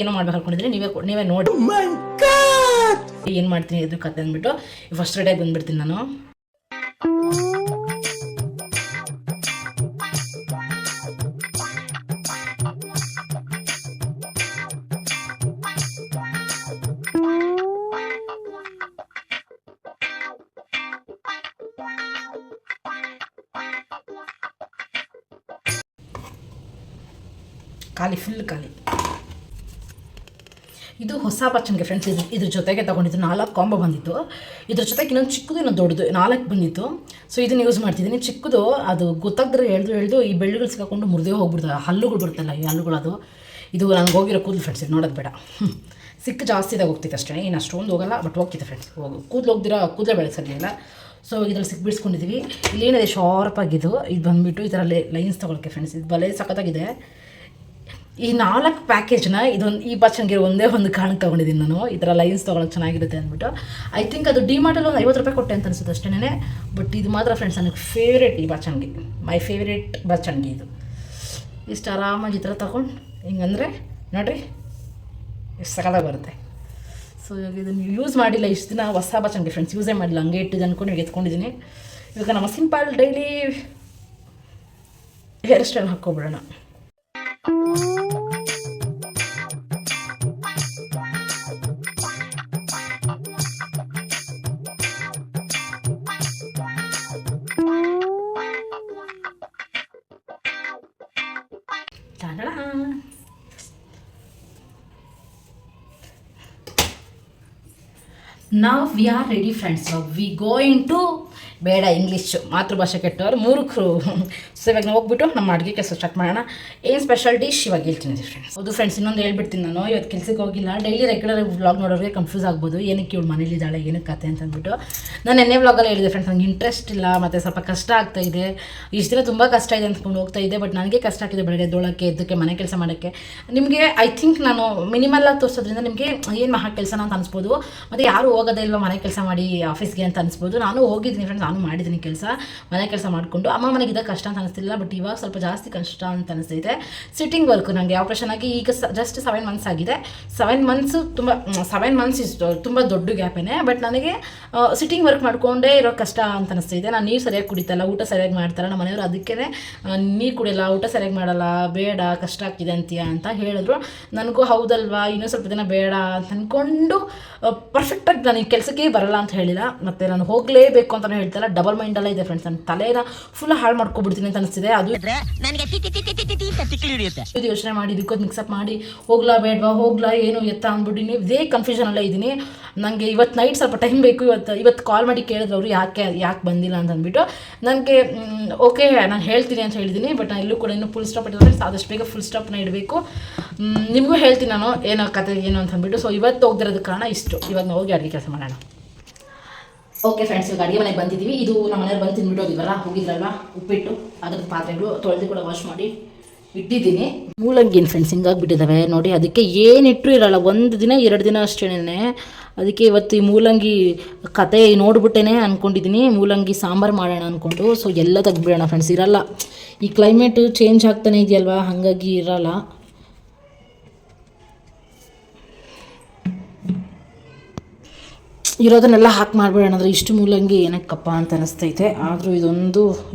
ಏನೋ ಮಾಡ್ಬೇಕು ಅಂದ್ಕೊಂಡಿದ್ದೀನಿ. ನೀವೇ ನೋಡಿ ಏನು ಮಾಡ್ತೀನಿ ಇದ್ರ ಕತೆ ಅಂದ್ಬಿಟ್ಟು ಫಸ್ಟ್ ರೆಡಿಯಾಗಿ ಬಂದುಬಿಡ್ತೀನಿ ನಾನು. ಫುಲ್ ಖಾಲಿ. ಇದು ಹೊಸ ಪಚ್ಚನಿಗೆ ಫ್ರೆಂಡ್ಸ್. ಇದ್ರ ಜೊತೆಗೆ ತೊಗೊಂಡಿದ್ದು 4 ಕಾಂಬೋ ಬಂದಿತ್ತು. ಇದ್ರ ಜೊತೆಗೆ ಇನ್ನೊಂದು ಚಿಕ್ಕದು ಇನ್ನೊಂದು ದೊಡ್ಡದು 4 ಬಂದಿತ್ತು. ಸೊ ಇದನ್ನು ಯೂಸ್ ಮಾಡ್ತಿದ್ದೀನಿ. ಚಿಕ್ಕದು ಅದು ಗೊತ್ತಾಗ್ದ್ರೆ ಎಳ್ದು ಈ ಬೆಳ್ಳುಗಳು ಸಿಕ್ಕಾಕೊಂಡು ಮುರಿದೇ ಹೋಗ್ಬಿಡ್ತದೆ. ಹಲ್ಲುಗಳು ಬರುತ್ತಲ್ಲ ಈ ಹಲ್ಲುಗಳು, ಇದು ನನಗೆ ಹೋಗಿರೋ ಕೂದಲು ಫ್ರೆಂಡ್ಸ್. ಇದು ನೋಡೋದು ಬೇಡ, ಸಿಕ್ಕು ಜಾಸ್ತಿದಾಗ ಹೋಗ್ತಿತ್ತು ಅಷ್ಟೇ. ಇನ್ನು ಅಷ್ಟೊಂದು ಹೋಗಲ್ಲ, ಬಟ್ ಹೋಗ್ತಿತ್ತು ಫ್ರೆಂಡ್ಸ್. ಕೂದಲೇ ಬೆಳಗ್ಗೆ ಸರಿಯಿಲ್ಲ. ಸೊ ಇದ್ರಲ್ಲಿ ಸಿಕ್ಬಿಡಿಸ್ಕೊಂಡಿದ್ದೀವಿ. ಇಲ್ಲೇನಿದೆ ಶಾರ್ಪ್ ಆಗಿದ್ದು, ಇದು ಬಂದುಬಿಟ್ಟು ಈ ಥರ ಲೈನ್ಸ್ ತೊಗೊಳಕ್ಕೆ ಫ್ರೆಂಡ್ಸ್. ಇದು ಬಲೆ ಸಖತ್ತಾಗಿದೆ. ಈ 4 ಪ್ಯಾಕೇಜ್ನ ಈ ಬಾಚಣಿಗೆ ಒಂದೇ ಒಂದು ಕಾರಣಕ್ಕೆ ತೊಗೊಂಡಿದ್ದೀನಿ ನಾನು. ಈ ಥರ ಲೈನ್ಸ್ ತೊಗೊಳಕ್ಕೆ ಚೆನ್ನಾಗಿರುತ್ತೆ ಅಂದ್ಬಿಟ್ಟು. ಐ ಥಿಂಕ್ ಅದು ಡಿಮಾರ್ಟಲ್ಲಿ ಒಂದು 50 ರೂಪಾಯಿ ಕೊಟ್ಟೆ ಅಂತ ಅನಿಸುತ್ತೆ ಅಷ್ಟೇ. ಬಟ್ ಇದು ಮಾತ್ರ ಫ್ರೆಂಡ್ಸ್ ನನಗೆ ಫೇವ್ರೇಟ್ ಈ ಬಾಚಣಿಗೆ, ಮೈ ಫೇವ್ರೇಟ್ ಬಾಚಣಿಗೆ ಇದು. ಇಷ್ಟು ಆರಾಮಾಗಿ ಈ ಥರ ತಗೊಂಡು ಹಿಂಗಂದರೆ ನೋಡಿರಿ ಎಷ್ಟು ಸಕಲಾಗಿ ಬರುತ್ತೆ. ಸೊ ಇವಾಗ ಇದನ್ನು ಯೂಸ್ ಮಾಡಿಲ್ಲ ಇಷ್ಟು ದಿನ, ಹೊಸ ಬಾಚಣಿಗೆ ಫ್ರೆಂಡ್ಸ್, ಯೂಸೇ ಮಾಡಿಲ್ಲ, ಹಂಗೆ ಇಟ್ಟಿದ್ದು ಅಂದ್ಕೊಂಡು ಇವಾಗ ಎತ್ಕೊಂಡಿದ್ದೀನಿ. ಇವಾಗ ನಮ್ಮ ಸಿಂಪಲ್ ಡೈಲಿ ಹೇರ್ ಸ್ಟೈಲ್ ಹಾಕ್ಕೊಬಿಡೋಣ. Now we are ready friends. So we going to ಬೇಡ ಇಂಗ್ಲೀಷು ಮಾತೃಭಾಷೆ ಕೆಟ್ಟವರು ಮೂರ್ಖರು. ಸೊ ಇವಾಗ ನಾವು ಹೋಗ್ಬಿಟ್ಟು ನಮ್ಮ ಅಡುಗೆ ಕೆಲಸ ಸ್ಟಾರ್ಟ್ ಮಾಡೋಣ. ಏನು ಸ್ಪೆಷಲ್ ಡಿಶ್ ಇವಾಗ ಹೇಳ್ತೀನಿ ಫ್ರೆಂಡ್ಸ್. ಹೌದು ಫ್ರೆಂಡ್ಸ್, ಇನ್ನೊಂದು ಹೇಳ್ಬಿಡ್ತೀನಿ, ನಾನು ಇವತ್ತು ಕೆಲಸಕ್ಕೆ ಹೋಗಿಲ್ಲ. ಡೈಲಿ ರೆಗ್ಯುಲರ್ ವ್ಲಾಗ್ ನೋಡೋರಿಗೆ ಕನ್ಫ್ಯೂಸ್ ಆಗ್ಬೋದು, ಏನಕ್ಕೆ ಇವಳು ಮನೇಲಿದ್ದಾಳೆ, ಏನಕ್ಕೆ ಕತೆ ಅಂತ ಅಂದ್ಬಿಟ್ಟು. ನಾನು ಎಣ್ಣೆ ವ್ಲಾಗಲ್ಲಿ ಹೇಳಿದೆ ಫ್ರೆಂಡ್ಸ್, ನನಗೆ ಇಂಟ್ರೆಸ್ಟ್ ಇಲ್ಲ ಮತ್ತು ಸ್ವಲ್ಪ ಕಷ್ಟ ಆಗ್ತಾಯಿದೆ. ಇಷ್ಟು ದಿನ ತುಂಬ ಕಷ್ಟ ಇದೆ ಅಂದ್ಕೊಂಡು ಹೋಗ್ತಾ ಇದ್ದೆ, ಬಟ್ ನನಗೆ ಕಷ್ಟ ಆಗ್ತಿದೆ ಬೆಳಗ್ಗೆ ಎದ್ದೋಳಕ್ಕೆ, ಎದ್ದಕ್ಕೆ, ಮನೆ ಕೆಲಸ ಮಾಡೋಕ್ಕೆ. ನಿಮಗೆ ಐ ಥಿಂಕ್ ನಾನು ಮಿನಿಮಲ್ಲಾಗಿ ತೋರಿಸೋದ್ರಿಂದ ನಿಮಗೆ ಏನು ಮಹಾ ಕೆಲಸನ ಅಂತ ಅನಿಸ್ಬೋದು, ಮತ್ತು ಯಾರು ಹೋಗೋದೇ ಇಲ್ವ ಮನೆ ಕೆಲಸ ಮಾಡಿ ಆಫೀಸ್ಗೆ ಅಂತ ಅನಿಸ್ಬೋದು. ನಾನು ಹೋಗಿದ್ದೀನಿ ಫ್ರೆಂಡ್ಸ್, ನಾನು ಮಾಡಿದ್ದೀನಿ ಕೆಲಸ, ಮನೆ ಕೆಲಸ ಮಾಡಿಕೊಂಡು. ಅಮ್ಮ ಮನೆಗಿದ್ದ ಕಷ್ಟ ಅಂತ ಅನಿಸ್ತಿಲ್ಲ, ಬಟ್ ಇವಾಗ ಸ್ವಲ್ಪ ಜಾಸ್ತಿ ಕಷ್ಟ ಅಂತ ಅನಿಸ್ತೈತೆ. ಸಿಟ್ಟಿಂಗ್ ವರ್ಕು ನನಗೆ ಆಪ್ರೇಷನ್ ಆಗಿ ಈಗ ಜಸ್ಟ್ 7 ಮಂತ್ಸ್ ಆಗಿದೆ. 7 ಮಂತ್ಸ್ ಇಷ್ಟು ತುಂಬ ದೊಡ್ಡ ಗ್ಯಾಪೇನೆ, ಬಟ್ ನನಗೆ ಸಿಟ್ಟಿಂಗ್ ವರ್ಕ್ ಮಾಡಿಕೊಂಡೇ ಇರೋ ಕಷ್ಟ ಅಂತ ಅನಿಸ್ತೈತೆ. ನಾನು ನೀರು ಸರಿಯಾಗಿ ಕುಡಿತಲ್ಲ, ಊಟ ಸರಿಯಾಗಿ ಮಾಡ್ತಾರೆ ನಮ್ಮ ಮನೆಯವರು, ಅದಕ್ಕೆ ನೀರು ಕುಡಿಯಲ್ಲ, ಊಟ ಸರಿಯಾಗಿ ಮಾಡಲ್ಲ, ಬೇಡ ಕಷ್ಟ ಆಗ್ತಿದೆ ಅಂತೀಯ ಅಂತ ಹೇಳಿದ್ರು. ನನಗೂ ಹೌದಲ್ವಾ, ಇನ್ನೂ ಸ್ವಲ್ಪ ದಿನ ಬೇಡ ಅಂತ ಅಂದ್ಕೊಂಡು ಪರ್ಫೆಕ್ಟಾಗಿ ನಾನು ಈ ಕೆಲಸಕ್ಕೆ ಬರಲ್ಲ ಅಂತ ಹೇಳಿಲ್ಲ, ಮತ್ತು ನಾನು ಹೋಗಲೇಬೇಕು ಅಂತಲೂ ಹೇಳ್ತಾಯಿಲ್ಲ. ಡಬಲ್ ಮೈಂಡೆಲ್ಲ ಇದೆ ಫ್ರೆಂಡ್ಸ್, ನನ್ನ ತಲೆನ ಫುಲ್ ಹಾಳು ಮಾಡ್ಕೊಬಿಡ್ತೀನಿ ಅಂತ ಅನಿಸ್ತಿದೆ. ಅದು ಇದು ಯೋಚನೆ ಮಾಡಿ ಇದಕ್ಕೋದು ಮಿಕ್ಸಪ್ ಮಾಡಿ ಹೋಗ್ಲಾ ಬೇಡವಾ, ಹೋಗ್ಲಾ ಏನು ಎತ್ತ ಅಂದ್ಬಿಟ್ಟಿನಿ, ಇದೇ ಕನ್ಫ್ಯೂಷನಲ್ಲೇ ಇದ್ದೀನಿ. ನನಗೆ ಇವತ್ತು ನೈಟ್ ಸ್ವಲ್ಪ ಟೈಮ್ ಬೇಕು. ಇವತ್ತು ಕಾಲ್ ಮಾಡಿ ಕೇಳಿದ್ರು ಅವರು ಯಾಕೆ ಬಂದಿಲ್ಲ ಅಂತ ಅಂದ್ಬಿಟ್ಟು. ನನಗೆ ಓಕೆ ನಾನು ಹೇಳ್ತೀನಿ ಅಂತ ಹೇಳಿದ್ದೀನಿ, ಬಟ್ ನಾನು ಎಲ್ಲೂ ಕೂಡ ಇನ್ನೂ ಫುಲ್ ಸ್ಟಾಪ್ ಇಟ್ಟಿದ್ರೆ ಆದಷ್ಟು ಬೇಗ ಫುಲ್ ಸ್ಟಾಪ್ನ ಇಡಬೇಕು. ನಿಮಗೂ ಹೇಳ್ತೀನಿ ನಾನು ಏನೋ ಕತೆ ಏನು ಅಂತ ಅಂದ್ಬಿಟ್ಟು. ಸೊ ಇವತ್ತು ಹೋಗ್ದಿರೋದಕ್ಕೆ ಕಾರಣ ಇಷ್ಟು. ಇವಾಗ ನಾವು ಹೋಗಿ ಅಡುಗೆ ಕೆಲಸ ಮಾಡೋಣ. ಓಕೆ ಫ್ರೆಂಡ್ಸ್, ಇವಾಗ ಅಡುಗೆ ಮನೆಗೆ ಬಂದಿದ್ದೀವಿ. ಇದು ನಮ್ಮ ಮನೆಯವ್ರು ಬಂದು ತಿಂದ್ಬಿಟ್ಟು ಹೋಗಿದ್ವಲ್ಲ, ಹೋಗಿದ್ರಲ್ವ, ಉಪ್ಪಿಟ್ಟು ಅದ್ರದ್ದು ಪಾತ್ರೆಗಳು ತೊಳೆದು ಕೂಡ ವಾಶ್ ಮಾಡಿ ಇಟ್ಟಿದ್ದೀನಿ. ಮೂಲಂಗಿನ ಫ್ರೆಂಡ್ಸ್ ಹಿಂಗಾಗ್ಬಿಟ್ಟಿದ್ದಾವೆ ನೋಡಿ, ಅದಕ್ಕೆ ಏನಿಟ್ಟರು ಇರೋಲ್ಲ, 1 ದಿನ 2 ದಿನ ಅಷ್ಟೇನೆ. ಅದಕ್ಕೆ ಇವತ್ತು ಈ ಮೂಲಂಗಿ ಕತೆ ನೋಡ್ಬಿಟ್ಟೇ ಅಂದ್ಕೊಂಡಿದ್ದೀನಿ ಮೂಲಂಗಿ ಸಾಂಬಾರು ಮಾಡೋಣ ಅಂದ್ಕೊಂಡು. ಸೊ ಎಲ್ಲ ತೆಗ್ದುಬಿಡೋಣ ಫ್ರೆಂಡ್ಸ್, ಇರಲ್ಲ, ಈ ಕ್ಲೈಮೇಟು ಚೇಂಜ್ ಆಗ್ತಾನೆ ಇದೆಯಲ್ವಾ, ಹಾಗಾಗಿ ಇರಲ್ಲ. ಇರೋದನ್ನೆಲ್ಲ ಹಾಕಿ ಮಾಡಿಬಿಡೋಣ ಅಂದರೆ ಇಷ್ಟು ಮೂಲಂಗಿ ಏನಕ್ಕಪ್ಪ ಅಂತ ಅನಿಸ್ತೈತೆ. ಆದರೂ ಇದೊಂದು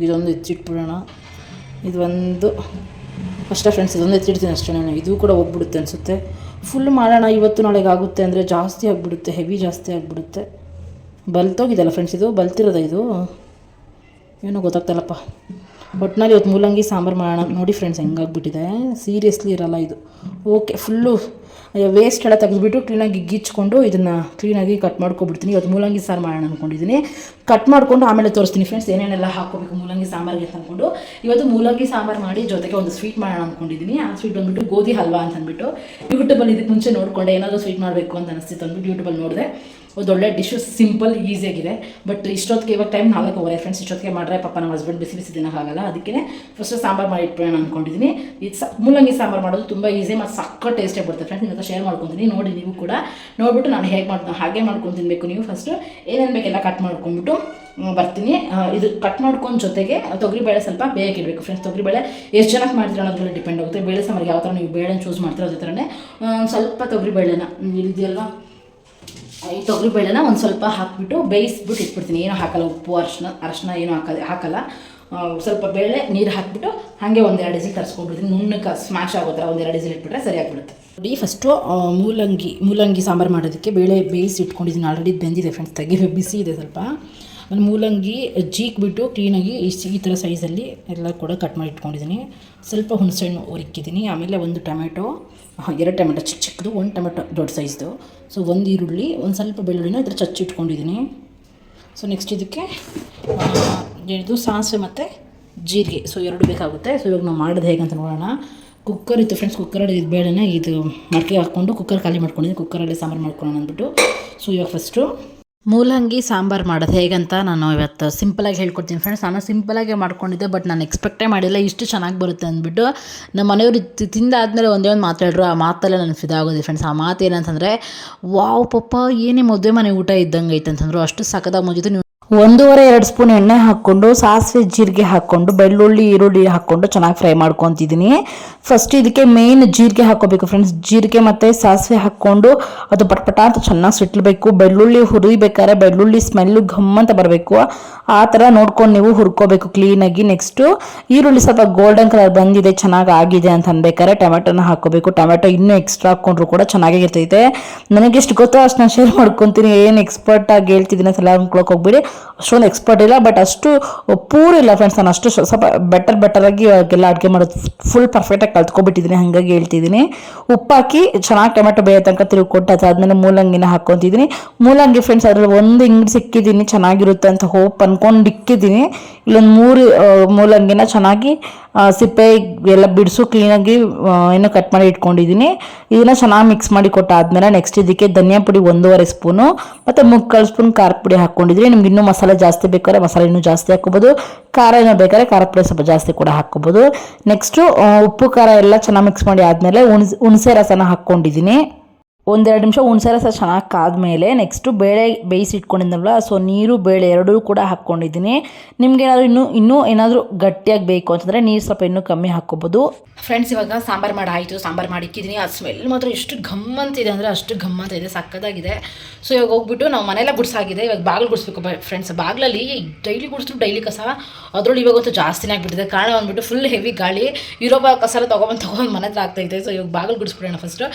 ಎತ್ತಿಟ್ಬಿಡೋಣ. ಇದೊಂದು ಅಷ್ಟೇ ಫ್ರೆಂಡ್ಸ್, ಇದೊಂದು ಎತ್ತಿಡ್ತೀನಿ ಅಷ್ಟೇ. ನಾನು ಇದು ಕೂಡ ಹೋಗ್ಬಿಡುತ್ತೆ ಅನಿಸುತ್ತೆ. ಫುಲ್ ಮಾಡೋಣ ಇವತ್ತು ನಾಳೆಗೆ ಆಗುತ್ತೆ ಅಂದರೆ ಜಾಸ್ತಿ ಆಗಿಬಿಡುತ್ತೆ, ಹೆವಿ ಜಾಸ್ತಿ ಆಗಿಬಿಡುತ್ತೆ. ಬಲ್ತೋಗಿದೆಲ್ಲ ಫ್ರೆಂಡ್ಸ್, ಇದು ಬಲ್ತಿರೋದ, ಇದು ಏನೋ ಗೊತ್ತಾಗ್ತಲ್ಲಪ್ಪ. ಒಟ್ಟಿನಲ್ಲಿ ಇವತ್ತು ಮೂಲಂಗಿ ಸಾಂಬಾರು ಮಾಡೋಣ. ನೋಡಿ ಫ್ರೆಂಡ್ಸ್ ಹೆಂಗಾಗ್ಬಿಟ್ಟಿದೆ, ಸೀರಿಯಸ್ಲಿ ಇರಲ್ಲ ಇದು. ಓಕೆ, ಫುಲ್ಲು ವೇಸ್ಟ್ ಎಲ್ಲ ತೆಗೆದುಬಿಟ್ಟು ಕ್ಲೀನಾಗಿ ಗಿಚ್ಕೊಂಡು ಇದನ್ನು ಕ್ಲೀನಾಗಿ ಕಟ್ ಮಾಡ್ಕೊಬಿಡ್ತೀನಿ. ಇವತ್ತು ಮೂಲಂಗಿ ಸಾರು ಮಾಡೋಣ ಅಂದ್ಕೊಂಡಿದ್ದೀನಿ. ಕಟ್ ಮಾಡಿಕೊಂಡು ಆಮೇಲೆ ತೋರಿಸ್ತೀನಿ ಫ್ರೆಂಡ್ಸ್ ಏನೇನೆಲ್ಲ ಹಾಕ್ಕೋಬೇಕು ಮೂಲಂಗಿ ಸಾಂಬಾರಿಗೆ ಅಂತ ಅಂದ್ಕೊಂಡು. ಇವತ್ತು ಮೂಲಂಗಿ ಸಾಂಬಾರು ಮಾಡಿ ಜೊತೆಗೆ ಒಂದು ಸ್ವೀಟ್ ಮಾಡೋಣ ಅಂದ್ಕೊಂಡಿದ್ದೀನಿ. ಆ ಸ್ವೀಟ್ ಬಂದುಬಿಟ್ಟು ಗೋಧಿ ಹಲ್ವಾ ಅಂತ ಅಂದ್ಬಿಟ್ಟು ಯೂಟ್ಯೂಬಲ್ಲಿ ಇದಕ್ಕೆ ಮುಂಚೆ ನೋಡಿಕೊಂಡೆ, ಏನಾದರೂ ಸ್ವೀಟ್ ಮಾಡಬೇಕು ಅಂತ ಅನಿಸ್ತಿತ್ತು ಅಂದ್ಬಿಟ್ಟು ಯೂಟ್ಯೂಬಲ್ಲಿ ನೋಡಿದೆ. ಒಂದೊಳ್ಳೆ ಡಿಶ್ಶು, ಸಿಂಪಲ್ ಈಸಿಯಾಗಿದೆ. ಬಟ್ ಇಷ್ಟೊತ್ತಿಗೆ ಇವಾಗ ಟೈಮ್ 4:15 ಫ್ರೆಂಡ್ಸ್. ಇಷ್ಟೊತ್ತಿಗೆ ಮಾಡ್ರೆ ಪಾಪ ನಮ್ಮ ಹಸ್ಬೆಂಡ್ ಬಿಸಿ ದಿನಕ್ಕಾಗಲ್ಲ, ಅದಕ್ಕೆ ಫಸ್ಟ್ ಸಾಂಬಾರು ಮಾಡಿ ಇಟ್ಬಿಡೋಣ ಅಂದ್ಕೊಂಡಿದ್ದೀನಿ. ಇದು ಮೂಲಂಗಿ ಸಾಂಬಾರು ಮಾಡೋದು ತುಂಬ ಈಸಿ ಮತ್ತು ಸಕ್ಕ ಟೇಸ್ಟೇ ಬರುತ್ತೆ ಫ್ರೆಂಡ್ಸ್. ನಿಮ್ಮ ಹತ್ರ ಶೇರ್ ಮಾಡ್ಕೊತೀನಿ, ನೋಡಿ ನೀವು ಕೂಡ ನೋಡಿಬಿಟ್ಟು ನಾನು ಹೇಗೆ ಮಾಡ್ತೀನಿ ಹಾಗೆ ಮಾಡ್ಕೊಂಡು ತಿನ್ನಬೇಕು. ನೀವು ಫಸ್ಟು ಏನೇನು ಬೇಕೆಲ್ಲ ಕಟ್ ಮಾಡ್ಕೊಂಡ್ಬಿಟ್ಟು ಬರ್ತೀನಿ. ಇದು ಕಟ್ ಮಾಡ್ಕೊಂಡು ಜೊತೆಗೆ ತೊಗರಿಬೇಳೆ ಸ್ವಲ್ಪ ಬೇಯಕ್ಕೆ ಇಡಬೇಕು ಫ್ರೆಂಡ್ಸ್. ತೊಗರಿಬೇಳೆ ಎಷ್ಟು ಜನಕ್ಕೆ ಮಾಡ್ತೀರ ಅನ್ನೋದ್ರ ಡಿಪೆಂಡ್ ಆಗುತ್ತೆ. ಬೇಳೆ ಸಾಂಬಾರಿಗೆ ಯಾವ ಥರ ನೀವು ಬೇಳೆ ಚೂಸ್ ಮಾಡ್ತೀರೋ ಅದೇ ಥರನೇ ಸ್ವಲ್ಪ ತೊಗರಿಬೇಳೆನ ಇದೆಯಲ್ವಾ, ಈ ತೊಗರಿಬೇಳೆನ ಒಂದು ಸ್ವಲ್ಪ ಹಾಕಿಬಿಟ್ಟು ಬೇಯಿಸ್ಬಿಟ್ಟು ಇಟ್ಬಿಡ್ತೀನಿ. ಏನೂ ಹಾಕಲ್ಲ, ಉಪ್ಪು ಅರಶಿನ ಏನೂ ಹಾಕಲ್ಲ. ಸ್ವಲ್ಪ ಬೇಳೆ ನೀರು ಹಾಕಿಬಿಟ್ಟು ಹಾಗೆ 1-2 ವಿಸಿಲ್ ತರಿಸ್ಕೊಂಡ್ಬಿಡ್ತೀನಿ. ನುಣ್ಣಗೆ ಸ್ಮ್ಯಾಶ್ ಆಗೋ ಥರ 1-2 ವಿಸಿಲ್ ಇಟ್ಬಿಟ್ರೆ ಸರಿ ಆಗಿಬಿಡುತ್ತೆ. ನೋಡಿ ಫಸ್ಟು ಮೂಲಂಗಿ ಸಾಂಬಾರು ಮಾಡೋದಕ್ಕೆ ಬೇಳೆ ಬೇಯಿಸಿ ಇಟ್ಕೊಂಡಿದ್ದೀನಿ. ಆಲ್ರೆಡಿ ಬೆಂದಿದೆ ಫ್ರೆಂಡ್ಸ್, ಬಿಸಿ ಇದೆ ಸ್ವಲ್ಪ. ಒಂದು ಮೂಲಂಗಿ ಜೀಕ್ಬಿಟ್ಟು ಕ್ಲೀನಾಗಿ ಈ ಥರ ಸೈಜಲ್ಲಿ ಎಲ್ಲ ಕೂಡ ಕಟ್ ಮಾಡಿ ಇಟ್ಕೊಂಡಿದ್ದೀನಿ. ಸ್ವಲ್ಪ ಹುಣಸೆಹಣ್ಣು ಉರಿಕ್ಕಿದ್ದೀನಿ. ಆಮೇಲೆ 1 ಟೊಮೆಟೊ, 2 ಟೊಮೆಟೊ ಚಿಕ್ಕದು, 1 ಟೊಮೆಟೊ ದೊಡ್ಡ ಸೈಜ್ದು. ಸೊ 1 ಈರುಳ್ಳಿ, ಒಂದು ಸ್ವಲ್ಪ ಬೆಳ್ಳುಳ್ಳಿನ ಇದ್ರ ಚಚ್ಚಿಟ್ಕೊಂಡಿದ್ದೀನಿ. ಸೊ ನೆಕ್ಸ್ಟ್ ಇದಕ್ಕೆ ಇದು ಸಾಸಿವೆ ಮತ್ತು ಜೀರಿಗೆ, ಸೊ 2 ಬೇಕಾಗುತ್ತೆ. ಸೊ ಇವಾಗ ನಾವು ಮಾಡೋದು ಹೇಗೆ ಅಂತ ನೋಡೋಣ. ಕುಕ್ಕರ್ ಇತ್ತು ಫ್ರೆಂಡ್ಸ್, ಕುಕ್ಕರಲ್ಲಿ ಇದು ಬೇಳೆನ ಇದು ಮಡಕೆ ಹಾಕ್ಕೊಂಡು ಕುಕ್ಕರ್ ಖಾಲಿ ಮಾಡ್ಕೊಂಡಿದ್ದೀನಿ. ಕುಕ್ಕರಲ್ಲಿ ಸಾಂಬಾರು ಮಾಡ್ಕೊಳ್ಳೋಣ ಅಂದ್ಬಿಟ್ಟು. ಸೊ ಇವಾಗ ಫಸ್ಟು ಮೂಲಂಗಿ ಸಾಂಬಾರು ಮಾಡೋದು ಹೇಗಂತ ನಾನು ಇವತ್ತು ಸಿಂಪಲಾಗಿ ಹೇಳ್ಕೊಡ್ತೀನಿ ಫ್ರೆಂಡ್ಸ್. ನಾನು ಸಿಂಪಲಾಗೆ ಮಾಡ್ಕೊಂಡಿದ್ದೆ, ಬಟ್ ನಾನು ಎಕ್ಸ್ಪೆಕ್ಟೇ ಮಾಡಿಲ್ಲ ಇಷ್ಟು ಚೆನ್ನಾಗಿ ಬರುತ್ತೆ ಅಂದ್ಬಿಟ್ಟು. ನಮ್ಮ ಮನೆಯವರು ತಿಂದಾದ್ಮೇಲೆ ಒಂದೇ ಒಂದು ಮಾತು ಹೇಳಿದ್ರು, ಆ ಮಾತಲ್ಲೇ ನನಗೆ ಫಿದಾಗೋದು ಫ್ರೆಂಡ್ಸ್. ಆ ಮಾತು ಏನಂತಂದರೆ, ವಾವ್ ಪಪ್ಪ ಏನೇ ಮದುವೆ ಮನೆ ಊಟ ಇದ್ದಂಗೆ ಐತೆ ಅಂತಂದ್ರು. ಅಷ್ಟು ಸಖತ್ತಾಗಿ ಮುಗಿತು. ನೀವು 1.5-2 ಸ್ಪೂನ್ ಎಣ್ಣೆ ಹಾಕ್ಕೊಂಡು ಸಾಸಿವೆ ಜೀರಿಗೆ ಹಾಕ್ಕೊಂಡು ಬೆಳ್ಳುಳ್ಳಿ ಈರುಳ್ಳಿ ಹಾಕ್ಕೊಂಡು ಚೆನ್ನಾಗಿ ಫ್ರೈ ಮಾಡ್ಕೊತಿದ್ದೀನಿ. ಫಸ್ಟ್ ಇದಕ್ಕೆ ಮೇನ್ ಜೀರಿಗೆ ಹಾಕ್ಕೋಬೇಕು ಫ್ರೆಂಡ್ಸ್. ಜೀರಿಗೆ ಮತ್ತು ಸಾಸಿವೆ ಹಾಕ್ಕೊಂಡು ಅದು ಪಟ್ಪಟ ಅಂತ ಚೆನ್ನಾಗಿ ಸಿಟ್ಲಬೇಕು. ಬೆಳ್ಳುಳ್ಳಿ ಹುರಿಬೇಕಾದ್ರೆ ಬೆಳ್ಳುಳ್ಳಿ ಸ್ಮೆಲ್ಲು ಘಮ್ ಅಂತ ಬರಬೇಕು. ಆ ಥರ ನೋಡ್ಕೊಂಡು ನೀವು ಹುರ್ಕೋಬೇಕು ಕ್ಲೀನಾಗಿ. ನೆಕ್ಸ್ಟು ಈರುಳ್ಳಿ ಸ್ವಲ್ಪ ಗೋಲ್ಡನ್ ಕಲರ್ ಬಂದಿದೆ, ಚೆನ್ನಾಗಿ ಆಗಿದೆ ಅಂತ ಅನ್ಬೇಕಾದ್ರೆ ಟೊಮೆಟೊನ ಹಾಕ್ಕೋಬೇಕು. ಟೊಮೆಟೊ ಇನ್ನೂ ಎಕ್ಸ್ಟ್ರಾ ಹಾಕ್ಕೊಂಡ್ರು ಕೂಡ ಚೆನ್ನಾಗಿರ್ತೈತೆ. ನನಗೆ ಎಷ್ಟು ಗೊತ್ತೋ ಅಷ್ಟು ನಾನು ಶೇರ್ ಮಾಡ್ಕೊತೀನಿ. ಏನು ಎಕ್ಸ್ಪರ್ಟ್ ಆಗಿ ಹೇಳ್ತಿದ್ದೀನಿ ಅಂತ ಎಲ್ಲ ಅನ್ಕೊಳಕ್ಕೆ ಹೋಗ್ಬಿಡಿ. ಅಷ್ಟೊಂದು ಎಕ್ಸ್ಪರ್ಟ್ ಇಲ್ಲ, ಬಟ್ ಅಷ್ಟು ಪೂರ್ ಇಲ್ಲ ಫ್ರೆಂಡ್ಸ್. ನಾನು ಅಷ್ಟು ಸ್ವಲ್ಪ ಬೆಟರಾಗಿ ಎಲ್ಲ ಅಡುಗೆ ಮಾಡೋದು ಫುಲ್ ಪರ್ಫೆಕ್ಟಾಗಿ ಕಲ್ತ್ಕೊಬಿಟ್ಟಿದ್ದೀನಿ, ಹಾಗಾಗಿ ಹೇಳ್ತಿದ್ದೀನಿ. ಉಪ್ಪು ಹಾಕಿ ಚೆನ್ನಾಗಿ ಟೊಮೆಟೊ ಬೇಯೋ ತನಕ ತಿರುಗಿಕೊಟ್ಟು ಅದಾದಮೇಲೆ ಮೂಲಂಗಿನ ಹಾಕ್ಕೊತಿದ್ದೀನಿ. ಮೂಲಂಗಿ ಫ್ರೆಂಡ್ಸ್ ಅದ್ರಲ್ಲಿ ಒಂದು ಇಂಗ್ರೀಡ್ ಸಿಕ್ಕಿದ್ದೀನಿ ಚೆನ್ನಾಗಿರುತ್ತೆ ಅಂತ ಹೋಪ್ ಅಂದ್ಕೊಂಡು ಇಕ್ಕಿದ್ದೀನಿ. ಇಲ್ಲೊಂದು 3 ಮೂಲಂಗಿನ ಚೆನ್ನಾಗಿ ಸಿಪ್ಪೆ ಎಲ್ಲ ಬಿಡಿಸು ಕ್ಲೀನಾಗಿ ಏನೋ ಕಟ್ ಮಾಡಿ ಇಟ್ಕೊಂಡಿದ್ದೀನಿ. ಇದನ್ನು ಚೆನ್ನಾಗಿ ಮಿಕ್ಸ್ ಮಾಡಿ ಕೊಟ್ಟಾದ್ಮೇಲೆ ನೆಕ್ಸ್ಟ್ ಇದಕ್ಕೆ ಧನಿಯಾ ಪುಡಿ 1.5 ಸ್ಪೂನು ಮತ್ತು 3/4 ಸ್ಪೂನ್ ಖಾರ ಪುಡಿ ಹಾಕ್ಕೊಂಡಿದ್ದೀನಿ. ನಿಮ್ಗೆ ಇನ್ನೂ ಮಸಾಲೆ ಜಾಸ್ತಿ ಬೇಕಾದ್ರೆ ಮಸಾಲೆ ಇನ್ನೂ ಜಾಸ್ತಿ ಹಾಕ್ಕೋಬೋದು, ಖಾರ ಏನೋ ಬೇಕಾದ್ರೆ ಖಾರ ಪುಡಿ ಸ್ವಲ್ಪ ಜಾಸ್ತಿ ಕೂಡ ಹಾಕ್ಕೋಬೋದು. ನೆಕ್ಸ್ಟು ಉಪ್ಪು ಖಾರ ಎಲ್ಲ ಚೆನ್ನಾಗಿ ಮಿಕ್ಸ್ ಮಾಡಿ ಆದಮೇಲೆ ಹುಣಸೆ ರಸನ ಹಾಕ್ಕೊಂಡಿದ್ದೀನಿ. 1-2 ನಿಮಿಷ ಹುಣಸೆ ರಸ ಚೆನ್ನಾಗಿ ಕಾದ್ಮೇಲೆ ನೆಕ್ಸ್ಟು ಬೇಳೆ ಬೇಯಿಸಿ ಇಟ್ಕೊಂಡಿದ್ದಲ್ಲ, ಸೊ ನೀರು ಬೇಳೆ ಎರಡೂ ಕೂಡ ಹಾಕ್ಕೊಂಡಿದ್ದೀನಿ. ನಿಮ್ಗೆ ಏನಾದರೂ ಇನ್ನೂ ಏನಾದರೂ ಗಟ್ಟಿಯಾಗಿ ಬೇಕು ಅಂತಂದರೆ ನೀರು ಸ್ವಲ್ಪ ಇನ್ನೂ ಕಮ್ಮಿ ಹಾಕ್ಕೋಬೋದು ಫ್ರೆಂಡ್ಸ್. ಇವಾಗ ಸಾಂಬಾರು ಮಾಡಿ ಇಕ್ಕಿದ್ದೀನಿ. ಅದು ಸ್ಮೆಲ್ ಮಾತ್ರ ಎಷ್ಟು ಗಮ್ಮಂತಿದೆ ಅಂದರೆ ಅಷ್ಟು ಗಮ್ಮಂತ ಇದೆ, ಸಕ್ಕತ್ತಾಗಿದೆ. ಸೊ ಇವಾಗ ಹೋಗ್ಬಿಟ್ಟು ನಾವು ಮನೆಯೆಲ್ಲ ಗುಡ್ಸಾಗಿದೆ, ಇವಾಗ ಬಾಗಿಲು ಗುಡಿಸ್ಬೇಕು ಫ್ರೆಂಡ್ಸ್. ಬಾಗಿಲಲ್ಲಿ ಡೈಲಿ ಗುಡಿಸಿದ್ರು ಡೈಲಿ ಕಸ, ಅದರೊಳಗೆ ಇವಾಗಂತೂ ಜಾಸ್ತಿನೇ ಆಗಿಬಿಟ್ಟಿದೆ. ಕಾರಣ ಬಂದ್ಬಿಟ್ಟು ಫುಲ್ ಹೆವಿ ಗಾಳಿ ಇರೋ ಕಸ ತೊಗೊಂಡು ಮನೆ ಹತ್ರ ಆಗ್ತಾಯಿದೆ. ಸೊ ಇವಾಗ ಬಾಗಿಲು ಗುಡಿಸ್ಬಿಡೋಣ ಫಸ್ಟು.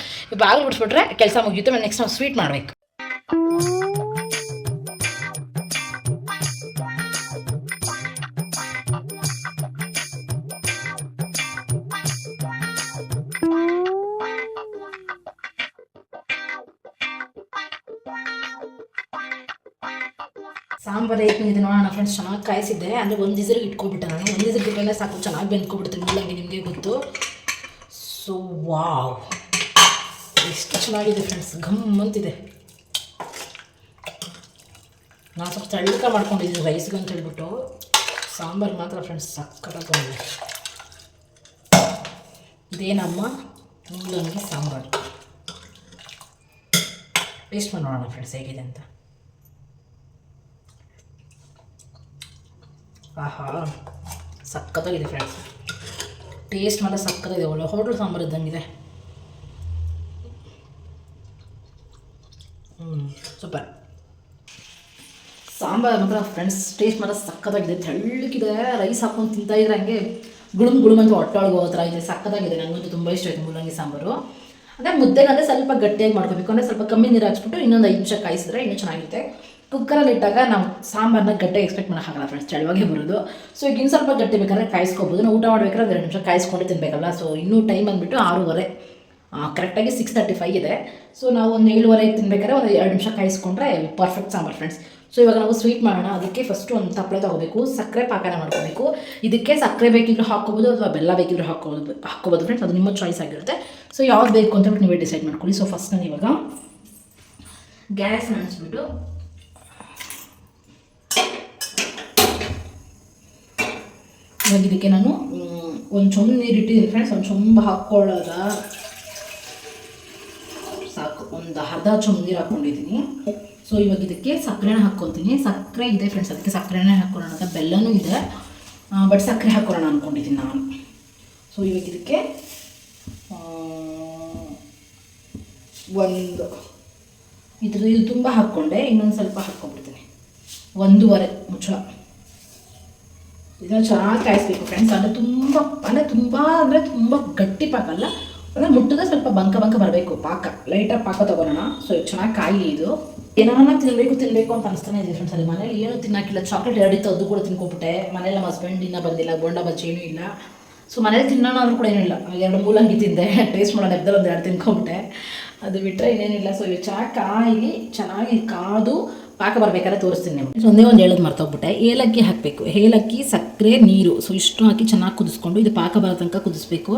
ಬಾಗಿಲು ಗುಡಿಸ್ಬಿಟ್ರೆ ಕೆಲಸ ಮುಗಿಯುತ್ತೆ. ಆಮೇಲೆ ನೆಕ್ಸ್ಟ್ ನಾವು ಸ್ವೀಟ್ ಮಾಡಬೇಕು. ಸಾಂಬಾರು ಹೇಗೆ ನೋಡೋಣ ಫ್ರೆಂಡ್ಸ್. ಚೆನ್ನಾಗಿ ಕಾಯಿಸಿದ್ದೆ ಅಂದರೆ ಒಂದು ದಿವಸಕ್ಕೆ ಇಟ್ಕೊಬಿಟ್ಟೆ ನಾನು. ಒಂದು ದಿವಸಕ್ಕೆ ಇಟ್ಟರೆ ಸಾಕು, ಚೆನ್ನಾಗಿ ಬೆಂದ್ಕೊಬಿಡ್ತೀನಿ ಮೂಲಂಗಿ, ನಿಮಗೆ ಗೊತ್ತು. ಸೊ ವಾವ್ ಎಷ್ಟು ಚೆನ್ನಾಗಿದೆ ಫ್ರೆಂಡ್ಸ್, ಗಮ್ಮಂತಿದೆ. ನಾನು ಸ್ವಲ್ಪ ತಳ್ಳಿಕ ಮಾಡ್ಕೊಂಡಿದ್ದೀನಿ ರೈಸ್ಗೆ ಅಂತ ಹೇಳ್ಬಿಟ್ಟು. ಸಾಂಬಾರು ಮಾತ್ರ ಫ್ರೆಂಡ್ಸ್ ಸಕ್ಕತ್ತಾಗಿ ಬಂದಿದೆ. ಇದೇ ನಮ್ಮ ಮೂಲಂಗಿ ಸಾಂಬಾರು. ಟೇಸ್ಟ್ ಮಾಡಿ ನೋಡೋಣ ಫ್ರೆಂಡ್ಸ್ ಹೇಗಿದೆ ಅಂತ. ಆಹಾ ಸಕ್ಕತ್ತಾಗಿದೆ ಫ್ರೆಂಡ್ಸ್, ಟೇಸ್ಟ್ ಮಾತ್ರ ಸಕ್ಕತ್ತಾಗಿದೆ. ಒಳ್ಳೆ ಹೋಟೆಲ್ ಸಾಂಬಾರು ಇದ್ದಂಗಿದೆ. ಸೂಪರ್ ಸಾಂಬಾರು ಮಾತ್ರ ಫ್ರೆಂಡ್ಸ್, ಟೇಸ್ಟ್ ಮಾತ್ರ ಸಕ್ಕತ್ತಾಗಿದೆ. ತೆಳ್ಳಗಿದೆ, ರೈಸ್ ಹಾಕೊಂಡು ತಿಂತಾಯಿದ್ರೆ ಹಂಗೆ ಗುಳುಮ್ ಅಂತ ಹೊಟ್ಟೆೊಳಗೆ ಹೋಗೋ ಥರ ಇದೆ, ಸಕ್ಕತ್ತಾಗಿದೆ. ನನಗಂತೂ ತುಂಬ ಇಷ್ಟ ಆಯಿತು ಮೂಲಂಗಿ ಸಾಂಬಾರು. ಅದೇ ಮುದ್ದೆಗಂದರೆ ಸ್ವಲ್ಪ ಗಟ್ಟಿಯಾಗಿ ಮಾಡ್ಕೋಬೇಕು, ಅಂದರೆ ಸ್ವಲ್ಪ ಕಮ್ಮಿ ನೀರು ಹಾಕ್ಸ್ಬಿಟ್ಟು ಇನ್ನೊಂದು 5 ನಿಮಿಷ ಕಾಯಿಸಿದ್ರೆ ಇನ್ನೂ ಚೆನ್ನಾಗಿರುತ್ತೆ. ಕುಕ್ಕರಲ್ಲಿ ಇಟ್ಟಾಗ ನಾವು ಸಾಂಬಾರನ್ನ ಗಟ್ಟಿ ಎಕ್ಸ್ಪೆಕ್ಟ್ ಮಾಡೋಕ್ಕಾಗಲ್ಲ ಫ್ರೆಂಡ್ಸ್, ಚಳವಾಗೆ ಬರೋದು. ಸೊ ಈಗ ಇನ್ನು ಸ್ವಲ್ಪ ಗಟ್ಟಿ ಬೇಕಾದ್ರೆ ಕಾಯಿಸ್ಕೋಬೋದು. ನಾವು ಊಟ ಮಾಡಬೇಕಾದ್ರೆ 2 ನಿಮಿಷ ಕಾಯಿಸ್ಕೊಂಡು ತಿನ್ನಬೇಕಲ್ಲ. ಸೊ ಇನ್ನೂ ಟೈಮ್ ಬಂದುಬಿಟ್ಟು 6:30, ಕರೆಕ್ಟಾಗಿ 6:35 ಇದೆ. ಸೊ ನಾವು ಒಂದು 7:30 ತಿನ್ಬೇಕಾದ್ರೆ ಒಂದು 2 ನಿಮಿಷ ಕಾಯಿಸ್ಕೊಂಡ್ರೆ ಪರ್ಫೆಕ್ಟ್ ಸಾಂಬಾರು ಫ್ರೆಂಡ್ಸ್. ಸೊ ಇವಾಗ ನಾವು ಸ್ವೀಟ್ ಮಾಡೋಣ. ಅದಕ್ಕೆ ಫಸ್ಟು ಒಂದು ತಪ್ಪಲೆ ತೊಗೋಬೇಕು, ಸಕ್ಕರೆ ಪಾಕನ ಮಾಡ್ಕೋಬೇಕು. ಇದಕ್ಕೆ ಸಕ್ಕರೆ ಬೇಕಿದ್ರು ಹಾಕ್ಕೋಬೋದು ಅಥವಾ ಬೆಲ್ಲ ಬೇಕಿದ್ರು ಹಾಕ್ಕೋಬೋದು ಫ್ರೆಂಡ್ಸ್, ಅದು ನಿಮ್ಮ ಚಾಯ್ಸ್ ಆಗಿರುತ್ತೆ. ಸೊ ಯಾವ್ದು ಬೇಕು ಅಂತ ನೀವೇ ಡಿಸೈಡ್ ಮಾಡ್ಕೊಳ್ಳಿ. ಸೊ ಫಸ್ಟ್ ನಾನು ಇವಾಗ ಗ್ಯಾಸ್ ಹಂಚ್ಬಿಟ್ಟು ಇವಾಗ ಇದಕ್ಕೆ ನಾನು ಒಂದು ಚೊಂಬು ನೀರು ಇಟ್ಟಿದ್ದೀನಿ ಫ್ರೆಂಡ್ಸ್. ಒಂದು ಚೊಂಬು ಹಾಕ್ಕೊಳ್ಳೋದ ಸಾಕು, ಒಂದು ಅರ್ಧ ಚೊಂಬು ನೀರು ಹಾಕ್ಕೊಂಡಿದ್ದೀನಿ. ಸೊ ಇವಾಗ ಇದಕ್ಕೆ ಸಕ್ಕರೆನ ಹಾಕ್ಕೊತೀನಿ. ಸಕ್ಕರೆ ಇದೆ ಫ್ರೆಂಡ್ಸ್, ಅದಕ್ಕೆ ಸಕ್ಕರೆನೇ ಹಾಕ್ಕೊಳ್ಳೋಣ ಅಂತ. ಬೆಲ್ಲನೂ ಇದೆ, ಬಟ್ ಸಕ್ಕರೆ ಹಾಕ್ಕೊಳ್ಳೋಣ ಅಂದ್ಕೊಂಡಿದ್ದೀನಿ ನಾನು. ಸೊ ಇವಾಗ ಇದಕ್ಕೆ ಇದು ತುಂಬ ಹಾಕ್ಕೊಂಡೆ, ಇನ್ನೊಂದು ಸ್ವಲ್ಪ ಹಾಕ್ಕೊಂಡ್ಬಿಡ್ತೀನಿ. 1.5 ಮುಚ್ಚಳ. ಇದನ್ನು ಚೆನ್ನಾಗಿ ಕಾಯಿಸ್ಬೇಕು ಫ್ರೆಂಡ್ಸ್. ಅಂದರೆ ತುಂಬ ಗಟ್ಟಿ ಪಾಕ ಅಲ್ಲ, ಅಂದರೆ ಮುಟ್ಟಿದ್ರೆ ಸ್ವಲ್ಪ ಬಂಕ ಬರಬೇಕು ಪಾಕ, ಲೈಟಾಗಿ ಪಾಕ ತೊಗೊಳ್ಳೋಣ. ಸೊ ಚೆನ್ನಾಗಿ ಕಾಯಿ. ಇದು ಏನಾರ ತಿನ್ನಬೇಕು ಅಂತ ಅನಿಸ್ತಾನೆ ಇದೆ ಫ್ರೆಂಡ್ಸ್. ಅಲ್ಲಿ ಮನೇಲಿ ಏನೂ ತಿನ್ನೋಕ್ಕಿಲ್ಲ, ಚಾಕ್ಲೇಟ್ 2 ಇತ್ತು, ಅದು ಕೂಡ ತಿನ್ಕೊಬಿಟ್ಟೆ. ಮನೇಲಿ ನಮ್ಮ ಹಸ್ಬೆಂಡ್ ಇನ್ನೂ ಬಂದಿಲ್ಲ, ಬೋಂಡ ಬಜ್ಜಿ ಏನೂ ಇಲ್ಲ. ಸೊ ಮನೇಲಿ ತಿನ್ನೋಣ ಅಂದ್ರೂ ಕೂಡ ಏನಿಲ್ಲ. 2 ಮೂಲಂಗಿ ತಿಂದೆ, ಟೇಸ್ಟ್ ಮಾಡೋಣ ಎಬ್ದಲ್ಲಿ 1 2 ತಿನ್ಕೊಂಬಿಟ್ಟೆ, ಅದು ಬಿಟ್ಟರೆ ಇನ್ನೇನಿಲ್ಲ. ಸೊ ಇವು ಚೆನ್ನಾಗಿ ಕಾದು ಪಾಕ ಬರಬೇಕಾದ್ರೆ ತೋರಿಸ್ತೀನಿ ನಿಮಗೆ. ಒಂದೇ ಒಂದು ಹೇಳೋದು ಮರ್ತೋಗ್ಬಿಟ್ಟೆ, ಏಲಕ್ಕಿ ಹಾಕಬೇಕು. ಏಲಕ್ಕಿ, ಸಕ್ಕರೆ, ನೀರು, ಸೊ ಇಷ್ಟು ಹಾಕಿ ಚೆನ್ನಾಗಿ ಕುದಿಸ್ಕೊಂಡು ಇದು ಪಾಕ ಬರೋ ತನಕ ಕುದಿಸ್ಬೇಕು.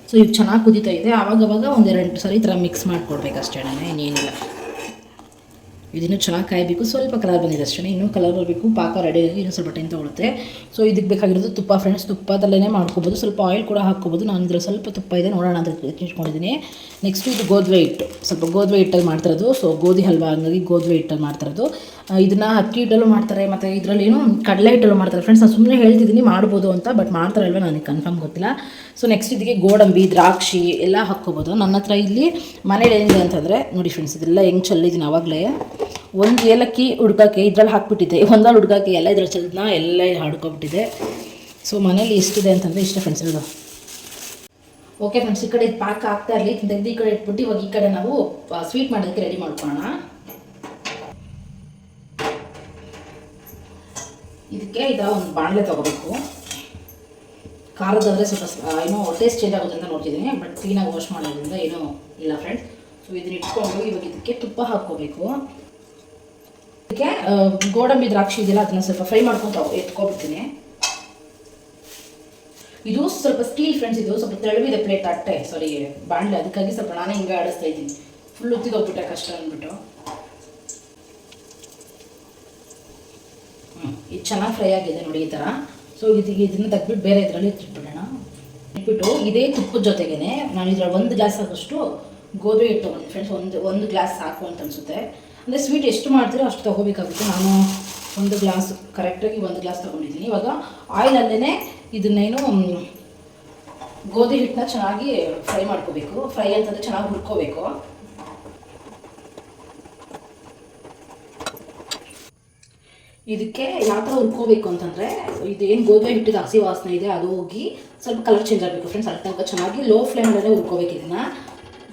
ಸೊ ಇದು ಚೆನ್ನಾಗಿ ಕುದೀತಾ ಇದೆ. ಆವಾಗವಾಗ 1-2 ಸರಿ ಈ ಥರ ಮಿಕ್ಸ್ ಮಾಡಿಕೊಡ್ಬೇಕು ಅಷ್ಟೇ, ಇನ್ನೇನಿಲ್ಲ. ಇದನ್ನು ಚೆನ್ನಾಗಿ ಕಾಯಬೇಕು. ಸ್ವಲ್ಪ ಕಲರ್ ಬಂದಿದೆ ಅಷ್ಟೇ, ಇನ್ನೂ ಕಲರ್ ಬರಬೇಕು. ಪಾಕ ರೆಡಿ ಆಗಿ ಇನ್ನೂ ಸ್ವಲ್ಪ ಟೈಮ್ ತೊಗೊಳುತ್ತೆ. ಸೊ ಇದಕ್ಕೆ ಬೇಕಾಗಿರೋದು ತುಪ್ಪ ಫ್ರೆಂಡ್ಸ್. ತುಪ್ಪದಲ್ಲೇ ಮಾಡ್ಕೋಬೋದು, ಸ್ವಲ್ಪ ಆಯಿಲ್ ಕೂಡ ಹಾಕ್ಕೋಬೋದು. ನಾನು ಇದರಲ್ಲಿ ಸ್ವಲ್ಪ ತುಪ್ಪ ಇದೆ, ನೋಡೋಣ ಅಂತ ಇಟ್ಕೊಂಡಿದ್ದೀನಿ. ನೆಕ್ಸ್ಟು ಇದು ಗೋಧಿ ಹಿಟ್ಟು, ಸ್ವಲ್ಪ ಗೋಧಿ ಹಿಟ್ಟಲ್ಲಿ ಮಾಡ್ತಿರೋದು. ಸೊ ಗೋಧಿ ಹಲ್ವಾ ಹಂಗಾಗಿ ಗೋಧಿ ಹಿಟ್ಟಲ್ಲಿ ಮಾಡ್ತಿರೋದು. ಇದನ್ನು ಅಕ್ಕಿ ಹಿಟ್ಟಲ್ಲೂ ಮಾಡ್ತಾರೆ, ಮತ್ತು ಇದರಲ್ಲಿ ಏನು ಕಡಲೆ ಹಿಟ್ಟಲ್ಲೂ ಮಾಡ್ತಾರೆ ಫ್ರೆಂಡ್ಸ್. ನಾನು ಸುಮ್ಮನೆ ಹೇಳ್ತಿದ್ದೀನಿ ಮಾಡ್ಬೋದು ಅಂತ, ಬಟ್ ಮಾಡ್ತಾರಲ್ವ ನನಗೆ ಕನ್ಫರ್ಮ್ ಗೊತ್ತಿಲ್ಲ. ಸೊ ನೆಕ್ಸ್ಟ್ ಇದಕ್ಕೆ ಗೋಡಂಬಿ, ದ್ರಾಕ್ಷಿ ಎಲ್ಲ ಹಾಕ್ಕೋಬೋದು. ನನ್ನ ಹತ್ರ ಇಲ್ಲಿ ಮನೇಲಿ ಏನಿದೆ ಅಂತಂದರೆ ನೋಡಿ ಫ್ರೆಂಡ್ಸ್, ಇದೆಲ್ಲ ಹೆಂಗೆ ಚೆಲ್ಲಿದ್ದೀನಿ ಆವಾಗಲೇ. ಒಂದು ಏಲಕ್ಕಿ ಹುಡ್ಕೋಕ್ಕೆ ಇದ್ರಲ್ಲಿ ಹಾಕ್ಬಿಟ್ಟಿದ್ದೆ, ಒಂದಲ್ಲಿ ಹುಡ್ಕೋಕ್ಕೆ ಎಲ್ಲ ಇದ್ರಲ್ಲಿ ಚೆಲ್ಲದನ್ನ ಎಲ್ಲ ಹುಡ್ಕೊಬಿಟ್ಟಿದೆ. ಸೊ ಮನೇಲಿ ಎಷ್ಟಿದೆ ಅಂತಂದರೆ ಇಷ್ಟ ಫ್ರೆಂಡ್ಸ್ ಇರೋದು. ಓಕೆ ಫ್ರೆಂಡ್ಸ್, ಈ ಕಡೆ ಪಾಕ ಆಗ್ತಾ ಇರಲಿ, ತೆಗೆದು ಈ ಕಡೆ ಇಟ್ಬಿಟ್ಟು ಇವಾಗ ಈ ಕಡೆ ನಾವು ಸ್ವೀಟ್ ಮಾಡೋದಕ್ಕೆ ರೆಡಿ ಮಾಡ್ಕೊಳ್ಳೋಣ. ಇದಕ್ಕೆ ಇದರ ಒಂದು ಬಾಣಲೆ ತೊಗೋಬೇಕು. ಖಾರದಾದರೆ ಸ್ವಲ್ಪ ಏನೋ ಟೇಸ್ಟ್ ಚೇಂಜ್ ಆಗುತ್ತೆ ಅಂತ ನೋಡ್ತಿದ್ದೀನಿ, ಬಟ್ ಕ್ಲೀನಾಗಿ ವಾಶ್ ಮಾಡೋದ್ರಿಂದ ಏನೂ ಇಲ್ಲ ಫ್ರೆಂಡ್ಸ್. ಸೊ ಇದನ್ನ ಇಟ್ಕೊಂಡು ಇವಾಗ ಇದಕ್ಕೆ ತುಪ್ಪ ಹಾಕ್ಕೋಬೇಕು. ಇದಕ್ಕೆ ಗೋಡಂಬಿ ದ್ರಾಕ್ಷಿ ಇದೆಯಲ್ಲ ಅದನ್ನು ಸ್ವಲ್ಪ ಫ್ರೈ ಮಾಡ್ಕೊಂಡು ಎತ್ಕೊಬಿಡ್ತೀನಿ. ಇದು ಸ್ವಲ್ಪ ಸ್ಟೀಲ್ ಫ್ರೆಂಡ್ಸ್, ಇದು ಸ್ವಲ್ಪ ತೆಳುವಿದೆ ಪ್ಲೇಟ್ ತಟ್ಟೆ ಸಾರಿ ಬಾಣಲೆ, ಅದಕ್ಕಾಗಿ ಸ್ವಲ್ಪ ನಾನೇ ಹಿಂಗೆ ಆಡಿಸ್ತಾ ಇದ್ದೀನಿ. ಫುಲ್ ಉತ್ತಿಗೋಗ್ಬಿಟ್ಟೆ ಕಷ್ಟ ಅಂದ್ಬಿಟ್ಟು. ಇದು ಚೆನ್ನಾಗಿ ಫ್ರೈ ಆಗಿದೆ ನೋಡಿ ಈ ಥರ. ಸೊ ಇದನ್ನು ತೆಗ್ಬಿಟ್ಟು ಬೇರೆ ಇದರಲ್ಲಿ ಇಟ್ಬಿಡೋಣ. ಇಟ್ಬಿಟ್ಟು ಇದೇ ತುಪ್ಪದ ಜೊತೆಗೇ ನಾನು ಇದರಲ್ಲಿ 1 ಗ್ಲಾಸ್ ಆಗೋಷ್ಟು ಗೋಧಿ ಹಿಟ್ಟು ತೊಗೊಂಡು ಫ್ರೆಂಡ್ಸ್, ಒಂದು ಗ್ಲಾಸ್ ಸಾಕು ಅಂತ ಅನಿಸುತ್ತೆ. ಅಂದರೆ ಸ್ವೀಟ್ ಎಷ್ಟು ಮಾಡ್ತೀರೋ ಅಷ್ಟು ತೊಗೋಬೇಕಾಗುತ್ತೆ. ನಾನು 1 ಗ್ಲಾಸ್ ಕರೆಕ್ಟಾಗಿ 1 ಗ್ಲಾಸ್ ತೊಗೊಂಡಿದ್ದೀನಿ. ಇವಾಗ ಆಯಿಲಲ್ಲೇ ಇದನ್ನೇನು ಗೋಧಿ ಹಿಟ್ಟನ್ನ ಚೆನ್ನಾಗಿ ಫ್ರೈ ಮಾಡ್ಕೋಬೇಕು. ಫ್ರೈ ಅಂತಂದರೆ ಚೆನ್ನಾಗಿ ಹುರ್ಕೋಬೇಕು. ಇದಕ್ಕೆ ಯಾವ ಥರ ಹುರ್ಕೋಬೇಕು ಅಂತಂದರೆ, ಇದೇನು ಗೋಧಿ ಹಿಟ್ಟಿದ ಹಸಿ ವಾಸನೆ ಇದೆ ಅದು ಹೋಗಿ ಸ್ವಲ್ಪ ಕಲರ್ ಚೇಂಜ್ ಆಗಬೇಕು ಫ್ರೆಂಡ್ಸ್. ಅಲ್ಲಿ ತನಕ ಚೆನ್ನಾಗಿ ಲೋ ಫ್ಲೇಮಲ್ಲೇ ಹುರ್ಕೋಬೇಕು. ಇದನ್ನು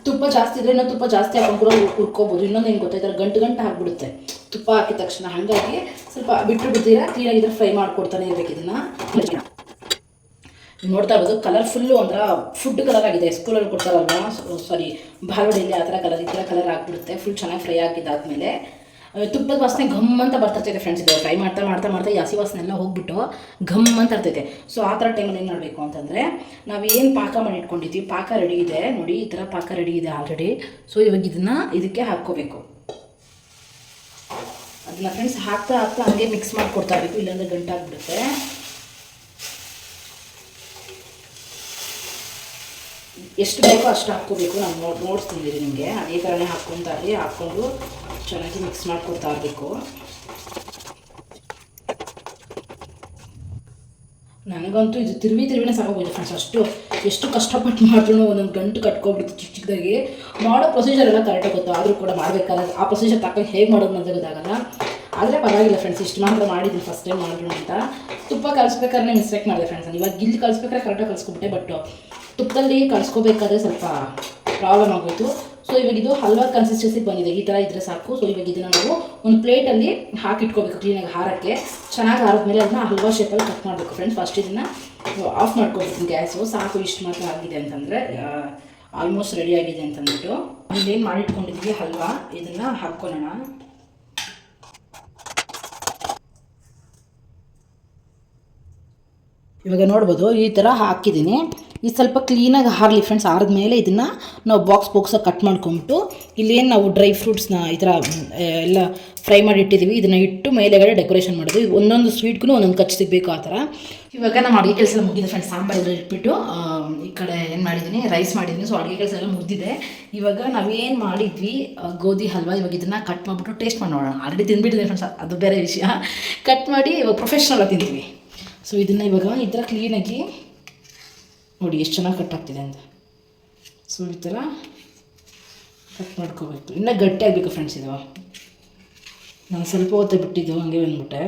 ತುಪ್ಪ ಜಾಸ್ತಿ ಇದ್ದರೆ ಇನ್ನೂ ತುಪ್ಪ ಜಾಸ್ತಿ ಹಾಕೊಂಡು ಕೂಡ ಹುರ್ಕೋಬೋದು. ಇನ್ನೊಂದು ಏನು ಗೊತ್ತಾಯ್ತಾರೆ, ಗಂಟು ಹಾಕಿಬಿಡುತ್ತೆ ತುಪ್ಪ ಹಾಕಿದ ತಕ್ಷಣ. ಹಾಗಾಗಿ ಸ್ವಲ್ಪ ಬಿಟ್ಟು ಬಿಡ್ತೀರಾ, ಕ್ಲೀನಾಗಿದ್ರೆ ಫ್ರೈ ಮಾಡಿಕೊಡ್ತಾನೆ ಇರಬೇಕು. ಇದನ್ನು ನೋಡ್ತಾ ಇರ್ಬೋದು, ಕಲರ್ಫುಲ್ಲು ಅಂದ್ರೆ ಫುಡ್ ಕಲರ್ ಆಗಿದೆ. ಸ್ಕೂಲಲ್ಲಿ ಕೊಡ್ತಾರಲ್ವ, ಸಾರಿ ಬಾಲ್ವಡಿಯಲ್ಲಿ ಆ ಥರ ಕಲರ್, ಈ ಥರ ಕಲರ್ ಆಗಿಬಿಡುತ್ತೆ. ಫುಲ್ ಚೆನ್ನಾಗಿ ಫ್ರೈ ಆಗಿದ್ದಾದಮೇಲೆ ತುಪ್ಪದ ವಾಸನೆ ಘಮ್ ಅಂತ ಬರ್ತಿರ್ತೈತೆ ಫ್ರೆಂಡ್ಸ್. ಇದು ಫ್ರೈ ಮಾಡ್ತಾ ಮಾಡ್ತಾ ಮಾಡ್ತಾ ಈ ಹಸಿ ವಾಸನೆ ಎಲ್ಲ ಹೋಗ್ಬಿಟ್ಟು ಘಮ್ ಅಂತ ಇರ್ತೈತೆ. ಸೊ ಆ ಥರ ಟೈಮಲ್ಲಿ ಏನು ಮಾಡಬೇಕು ಅಂತಂದರೆ, ನಾವೇನು ಪಾಕ ಮಾಡಿ ಇಟ್ಕೊಂಡಿದ್ದೀವಿ, ಪಾಕ ರೆಡಿ ಇದೆ ನೋಡಿ, ಈ ಥರ ಪಾಕ ರೆಡಿ ಇದೆ ಆಲ್ರೆಡಿ. ಸೊ ಇವಾಗ ಇದನ್ನು ಇದಕ್ಕೆ ಹಾಕ್ಕೋಬೇಕು. ಅದನ್ನ ಫ್ರೆಂಡ್ಸ್ ಹಾಕ್ತಾ ಹಾಕ್ತಾ ಹಂಗೆ ಮಿಕ್ಸ್ ಮಾಡಿಕೊಡ್ತಾ ಇರಬೇಕು, ಇಲ್ಲಾಂದರೆ ಗಂಟಾಗ್ಬಿಡುತ್ತೆ. ಎಷ್ಟು ಬೇಕೋ ಅಷ್ಟು ಹಾಕ್ಕೋಬೇಕು. ನಾನು ನೋಡ್ತಿದ್ದೀನಿ ನಿಮಗೆ, ಅದೇ ಥರನೇ ಹಾಕ್ಕೊತಾ ಇರಲಿ. ಹಾಕ್ಕೊಂಡು ಚೆನ್ನಾಗಿ ಮಿಕ್ಸ್ ಮಾಡಿಕೊಡ್ತಾ ಇರಬೇಕು. ನನಗಂತೂ ಇದು ತಿರುವಿನೇ ಸಾಕೋಗಿದೆ ಫ್ರೆಂಡ್ಸ್. ಎಷ್ಟು ಕಷ್ಟಪಟ್ಟು ಮಾಡಿದ್ರು ಒಂದೊಂದು ಗಂಟು ಕಟ್ಕೊಬಿಡ್ತು ಚಿಕ್ಕದಾಗಿ. ಮಾಡೋ ಪ್ರೊಸೀಜರ್ ಎಲ್ಲ ಕರೆಕ್ಟಾಗಿ ಗೊತ್ತು, ಆದರೂ ಕೂಡ ಮಾಡಬೇಕಾದ್ರೆ ಆ ಪ್ರೊಸೀಜರ್ ತಕ್ಕ ಹೇಗೆ ಮಾಡೋದು ಅಂತ ಗೊತ್ತಾಗಲ್ಲ. ಆದರೆ ಪರವಾಗಿಲ್ಲ ಫ್ರೆಂಡ್ಸ್, ಇಷ್ಟು ಮಾತ್ರ ಮಾಡಿದ್ದೀನಿ ಫಸ್ಟ್ ಟೈಮ್ ಮಾಡಿದ್ರು ಅಂತ. ತುಪ್ಪ ಕಲಿಸ್ಬೇಕಾದ್ರೆ ಮಿಸ್ಟೇಕ್ ಮಾಡಿದೆ ಫ್ರೆಂಡ್ಸ್. ಇವಾಗ ಗಿಲ್ಲಿ ಕಲಿಸ್ಬೇಕಾದ್ರೆ ಕರೆಕ್ಟಾಗಿ ಕಲಿಸ್ಕೊಬಿಟ್ಟೆ, ಬಟ್ ತುಪ್ಪದಲ್ಲಿ ಕಲಿಸ್ಕೋಬೇಕಾದ್ರೆ ಸ್ವಲ್ಪ ಪ್ರಾಬ್ಲಮ್ ಆಗೋಯಿತು. ಸೊ ಇವಾಗ ಇದು ಹಲ್ವಾ ಕನ್ಸಿಸ್ಟೆನ್ಸಿಗೆ ಬಂದಿದೆ, ಈ ಥರ ಇದ್ದರೆ ಸಾಕು. ಸೊ ಇವಾಗ ಇದನ್ನು ನಾವು ಒಂದು ಪ್ಲೇಟಲ್ಲಿ ಹಾಕಿಟ್ಕೋಬೇಕು ಕ್ಲೀನಾಗಿ ಹಾರಕ್ಕೆ. ಚೆನ್ನಾಗಿ ಹಾರಿದ್ಮೇಲೆ ಅದನ್ನ ಹಲ್ವಾ ಶೇಪಲ್ಲಿ ಕಟ್ ಮಾಡಬೇಕು ಫ್ರೆಂಡ್ಸ್. ಫಸ್ಟ್ ಇದನ್ನು ಆಫ್ ಮಾಡ್ಕೊಬೇಕು ಗ್ಯಾಸು. ಸಾಕು, ಇಷ್ಟು ಮಾತ್ರ ಆಗಿದೆ ಅಂತಂದರೆ ಆಲ್ಮೋಸ್ಟ್ ರೆಡಿ ಆಗಿದೆ ಅಂತಂದ್ಬಿಟ್ಟು ಇಲ್ಲೇನು ಮಾಡಿಟ್ಕೊಂಡಿದ್ವಿ ಹಲ್ವಾ, ಇದನ್ನು ಹಾಕ್ಕೊಳ್ಳೋಣ. ಇವಾಗ ನೋಡ್ಬೋದು ಈ ಥರ ಹಾಕಿದ್ದೀನಿ. ಇದು ಸ್ವಲ್ಪ ಕ್ಲೀನಾಗಿ ಹಾರಲಿ ಫ್ರೆಂಡ್ಸ್. ಆರಿದ್ಮೇಲೆ ಇದನ್ನು ನಾವು ಬಾಕ್ಸಾಗಿ ಕಟ್ ಮಾಡ್ಕೊಂಬಿಟ್ಟು ಇಲ್ಲೇನು ನಾವು ಡ್ರೈ ಫ್ರೂಟ್ಸ್ನ ಈ ಥರ ಎಲ್ಲ ಫ್ರೈ ಮಾಡಿ ಇಟ್ಟಿದ್ದೀವಿ, ಇದನ್ನು ಇಟ್ಟು ಮೇಲೆಗಡೆ ಡೆಕೋರೇಷನ್ ಮಾಡೋದು. ಒಂದೊಂದು ಸ್ವೀಟ್ಗೂ ಒಂದೊಂದು ಖರ್ಚು ಸಿಗಬೇಕು ಆ ಥರ. ಇವಾಗ ನಮ್ಮ ಅಡುಗೆ ಕೆಲಸ ಎಲ್ಲ ಮುಗಿದ ಫ್ರೆಂಡ್ಸ್. ಸಾಂಬಾರು ಇಟ್ಬಿಟ್ಟು ಈ ಕಡೆ ಏನು ಮಾಡಿದ್ದೀನಿ, ರೈಸ್ ಮಾಡಿದ್ದೀನಿ. ಸೊ ಅಡುಗೆ ಕೆಲಸ ಎಲ್ಲ ಮುಗಿದಿದೆ. ಇವಾಗ ನಾವೇನು ಮಾಡಿದ್ವಿ ಗೋಧಿ ಹಲ್ವಾ, ಇವಾಗ ಇದನ್ನು ಕಟ್ ಮಾಡಿಬಿಟ್ಟು ಟೇಸ್ಟ್ ಮಾಡಿ ನೋಡೋಣ. ಆಲ್ರೆಡಿ ತಿಂದ್ಬಿಟ್ಟಿದೆ ಫ್ರೆಂಡ್ಸ್, ಅದು ಬೇರೆ ವಿಷಯ. ಕಟ್ ಮಾಡಿ ಇವಾಗ ಪ್ರೊಫೆಷ್ನಲ್ ಆಗಿ ತಿಂತೀವಿ. ಸೊ ಇದನ್ನು ಇವಾಗ ಈ ಥರ ಕ್ಲೀನಾಗಿ ನೋಡಿ ಎಷ್ಟು ಚೆನ್ನಾಗಿ ಕಟ್ ಆಗ್ತಿದೆ ಅಂತ. ಸೊ ಈ ಥರ ಕಟ್ ಮಾಡ್ಕೋಬೇಕು. ಇನ್ನೂ ಗಟ್ಟಿ ಆಗಬೇಕು ಫ್ರೆಂಡ್ಸ್. ಇದು ನಾನು ಸ್ವಲ್ಪ ಹೊತ್ತು ಬಿಟ್ಟಿದ್ದು ಹಂಗೆ ಬಂದ್ಬಿಟ್ಟೆ.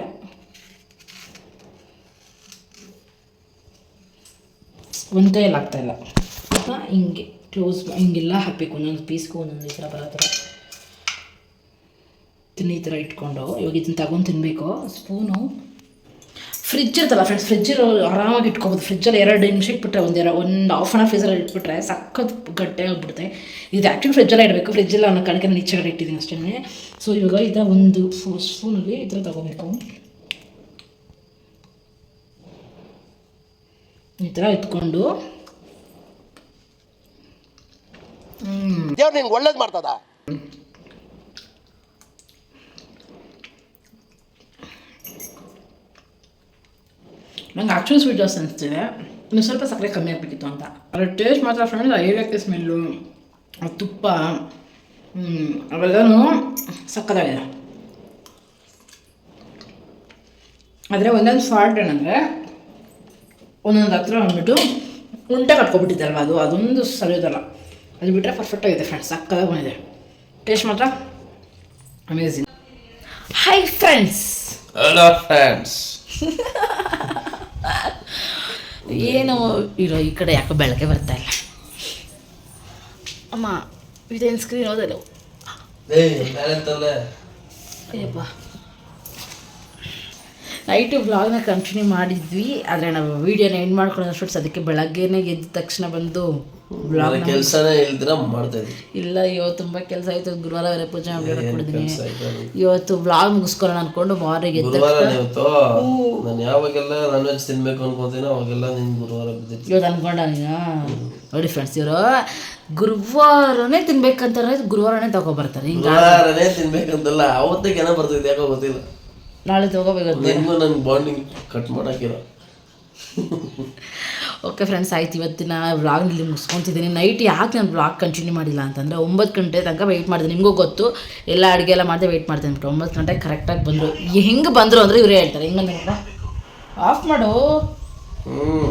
ಒಂದು ಕೈಯಲ್ಲಿ ಆಗ್ತಾಯಿಲ್ಲ. ಹಿಂಗೆ ಕ್ಲೋಸ್ ಹಿಂಗೆಲ್ಲ ಹಾಕಬೇಕು, ಒಂದೊಂದು ಪೀಸ್ಗೂ ಒಂದೊಂದು ಈ ಥರ ಬರೋ ಥರ ತಿನ್ನಿ ಈ ಥರ ಇಟ್ಕೊಂಡು ಇವಾಗ ಇದನ್ನು ತಗೊಂಡು ತಿನ್ನಬೇಕು. ಸ್ಪೂನು ಫ್ರಿಜ್ ಇರ್ತಲ್ಲ ಫ್ರೆಂಡ್ಸ್, ಫ್ರಿಜ್ಜಲ್ಲಿ ಆರಾಮಾಗಿ ಇಟ್ಕೊಬೋದು. ಫ್ರಿಜ್ಜಲ್ಲಿ 2 ನಿಮಿಷ ಇಟ್ಬಿಟ್ರೆ ಒಂದು ಹಾಫ್ ಆನ್ ಅವರ್ ಫ್ರೀಸರಲ್ಲಿ ಇಟ್ಬಿಟ್ರೆ ಸಖತ್ ಗಟ್ಟಿ ಆಗಿಬಿಡುತ್ತೆ. ಇದು ಆ್ಯಕ್ಚುಲಿ ಫ್ರಿಜ್ಜಲ್ಲೇ ಇಡಬೇಕು. ಫ್ರಿಜ್ಜಲ್ಲಿ ನಾನು ಕಣಕ್ಕೆ ಈಚೆ ಕಡೆ ಇಟ್ಟಿದ್ದೀನಿ ಅಷ್ಟೇ. ಸೊ ಇವಾಗ ಇದು ಒಂದು ಸ್ಪೂನಲ್ಲಿ ಈ ಥರ ತಗೋಬೇಕು. ಈ ಥರ ಇಟ್ಕೊಂಡು ದೇವ್ರು ನಿನ್ಗೆ ಒಳ್ಳೇದು ಮಾಡ್ತದ. ನಂಗೆ ಆ್ಯಕ್ಚುಲಿ ಸ್ವೀಟ್ ಜಾಸ್ತಿ ಅನಿಸ್ತಿದೆ, ಇನ್ನು ಸ್ವಲ್ಪ ಸಕ್ಕರೆ ಕಮ್ಮಿ ಆಗಬೇಕಿತ್ತು ಅಂತ. ಅದ್ರ ಟೇಸ್ಟ್ ಮಾತ್ರ ಫ್ರೆಂಡ್ಸ್ ಏಲಕ್ಕಿ ಸ್ಮೆಲ್ಲು, ತುಪ್ಪ ಅವೆಲ್ಲನೂ ಸಕ್ಕತ್ತಾಗಿದೆ. ಆದರೆ ಒಂದೊಂದು ಫಾಲ್ಟ್ ಏನಂದರೆ ಒಂದೊಂದು ಹತ್ರ ಬಂದ್ಬಿಟ್ಟು ಉಂಟೆ ಕಟ್ಕೊಬಿಟ್ಟಿದ್ದಲ್ವ, ಅದೊಂದು ಸರಿಯೋದಲ್ಲ. ಅದು ಬಿಟ್ಟರೆ ಪರ್ಫೆಕ್ಟಾಗಿದೆ ಫ್ರೆಂಡ್ಸ್, ಸಕ್ಕತ್ತಾಗಿ ಬಂದಿದೆ. ಟೇಸ್ಟ್ ಮಾತ್ರ amazing. Hi friends. Hello friends. ಏನು ಇರೋ ಈ ಕಡೆ ಯಾಕೋ ಬೆಳಗ್ಗೆ ಬರ್ತಾ ಇಲ್ಲ ಅಮ್ಮ, ಇದೇನು ಸ್ಕ್ರೀನ್ ಓದಲ್ಲ. ಅಯ್ಯಪ್ಪ, ನೈಟು ವ್ಲಾಗ್ನ ಕಂಟಿನ್ಯೂ ಮಾಡಿದ್ವಿ, ಆದರೆ ನಾವು ವೀಡಿಯೋನ ಎಂಡ್ ಮಾಡ್ಕೊಳ್ಳೋ ಅಷ್ಟು ಅದಕ್ಕೆ ಬೆಳಗ್ಗೆನೇ ಎದ್ದ ತಕ್ಷಣ ಬಂದು ವ್ಲಾಗ್ ಕೆಲಸನೇ ಇಲ್ದಿರ ಮಾಡ್ತಾ ಇದ್ವಿ. ಇಲ್ಲ, ಇವತ್ತು ತುಂಬ ಕೆಲಸ ಆಯಿತು. ಗುರುವಾರ ಬೇರೆ ಪೂಜೆ ಮಾಡಿದ್ದೀನಿ. ಇವತ್ತು ವ್ಲಾಗ್ ಮುಗಿಸ್ಕೊಳ್ಳೋಣ ಅನ್ಕೊಂಡು ಮಾರ್ನಿಂಗ್ ಎದ್ದ ಇವತ್ತು ನಾನು ಯಾವಾಗೆಲ್ಲ ನಾನ್ ವೆಜ್ ತಿನ್ಬೇಕು ಅನ್ಕೊಂತೀನಿ ಅವಾಗೆಲ್ಲ ನಿನ್ ಗುರುವಾರ ಬಿದ್ದಿತ್ತು. ಇವತ್ತು ಅನ್ಕೊಂಡ ನೀನು ನೋಡಿ ಫ್ರೆಂಡ್ಸ್, ಇವರು ಗುರುವಾರನೇ ತಿನ್ಬೇಕಂತಾರೆ, ಗುರುವಾರನೇ ತಗೊಬರ್ತಾರೆ. ಗುರುವಾರನೇ ತಿನ್ಬೇಕಂತಲ್ಲ, ಅವತ್ತಿಗೆ ಏನೋ ಬರ್ತಿದ್ದೆ ಯಾಕೋ ಗೊತ್ತಿಲ್ಲ. ನಾಳೆ ತಗೋಬೇಕು. ನಿನ್ಗೂ ನನ್ನ ಬಾಂಡಿಂಗ್ ಕಟ್ ಮಾಡೋಕ್ಕಿಲ್ಲ. ಓಕೆ ಫ್ರೆಂಡ್ಸ್, ಆಯ್ತು. ಇವತ್ತಿನ ವ್ಲಾಗ್ನಲ್ಲಿ ಮುಗಿಸ್ಕೊತಿದ್ದೀನಿ. ನೈಟ್ ಯಾಕೆ ನಾನು ವ್ಲಾಗ್ ಕಂಟಿನ್ಯೂ ಮಾಡಿಲ್ಲ ಅಂತಂದರೆ 9 ಗಂಟೆ ತನಕ ವೆಯ್ಟ್ ಮಾಡಿದೆ. ನಿಮಗೂ ಗೊತ್ತು, ಎಲ್ಲ ಅಡುಗೆ ಎಲ್ಲ ಮಾಡಿದೆ, ವೆಯ್ಟ್ ಮಾಡ್ತೀನಿ ಅಂದ್ಬಿಟ್ಟು 9 ಗಂಟೆಗೆ ಕರೆಕ್ಟಾಗಿ ಬಂದರು. ಹೆಂಗೆ ಬಂದರು ಅಂದರೆ ಇವರೇ ಹೇಳ್ತಾರೆ. ಹೆಂಗೆ ಬಂದ ಆಫ್ ಮಾಡು,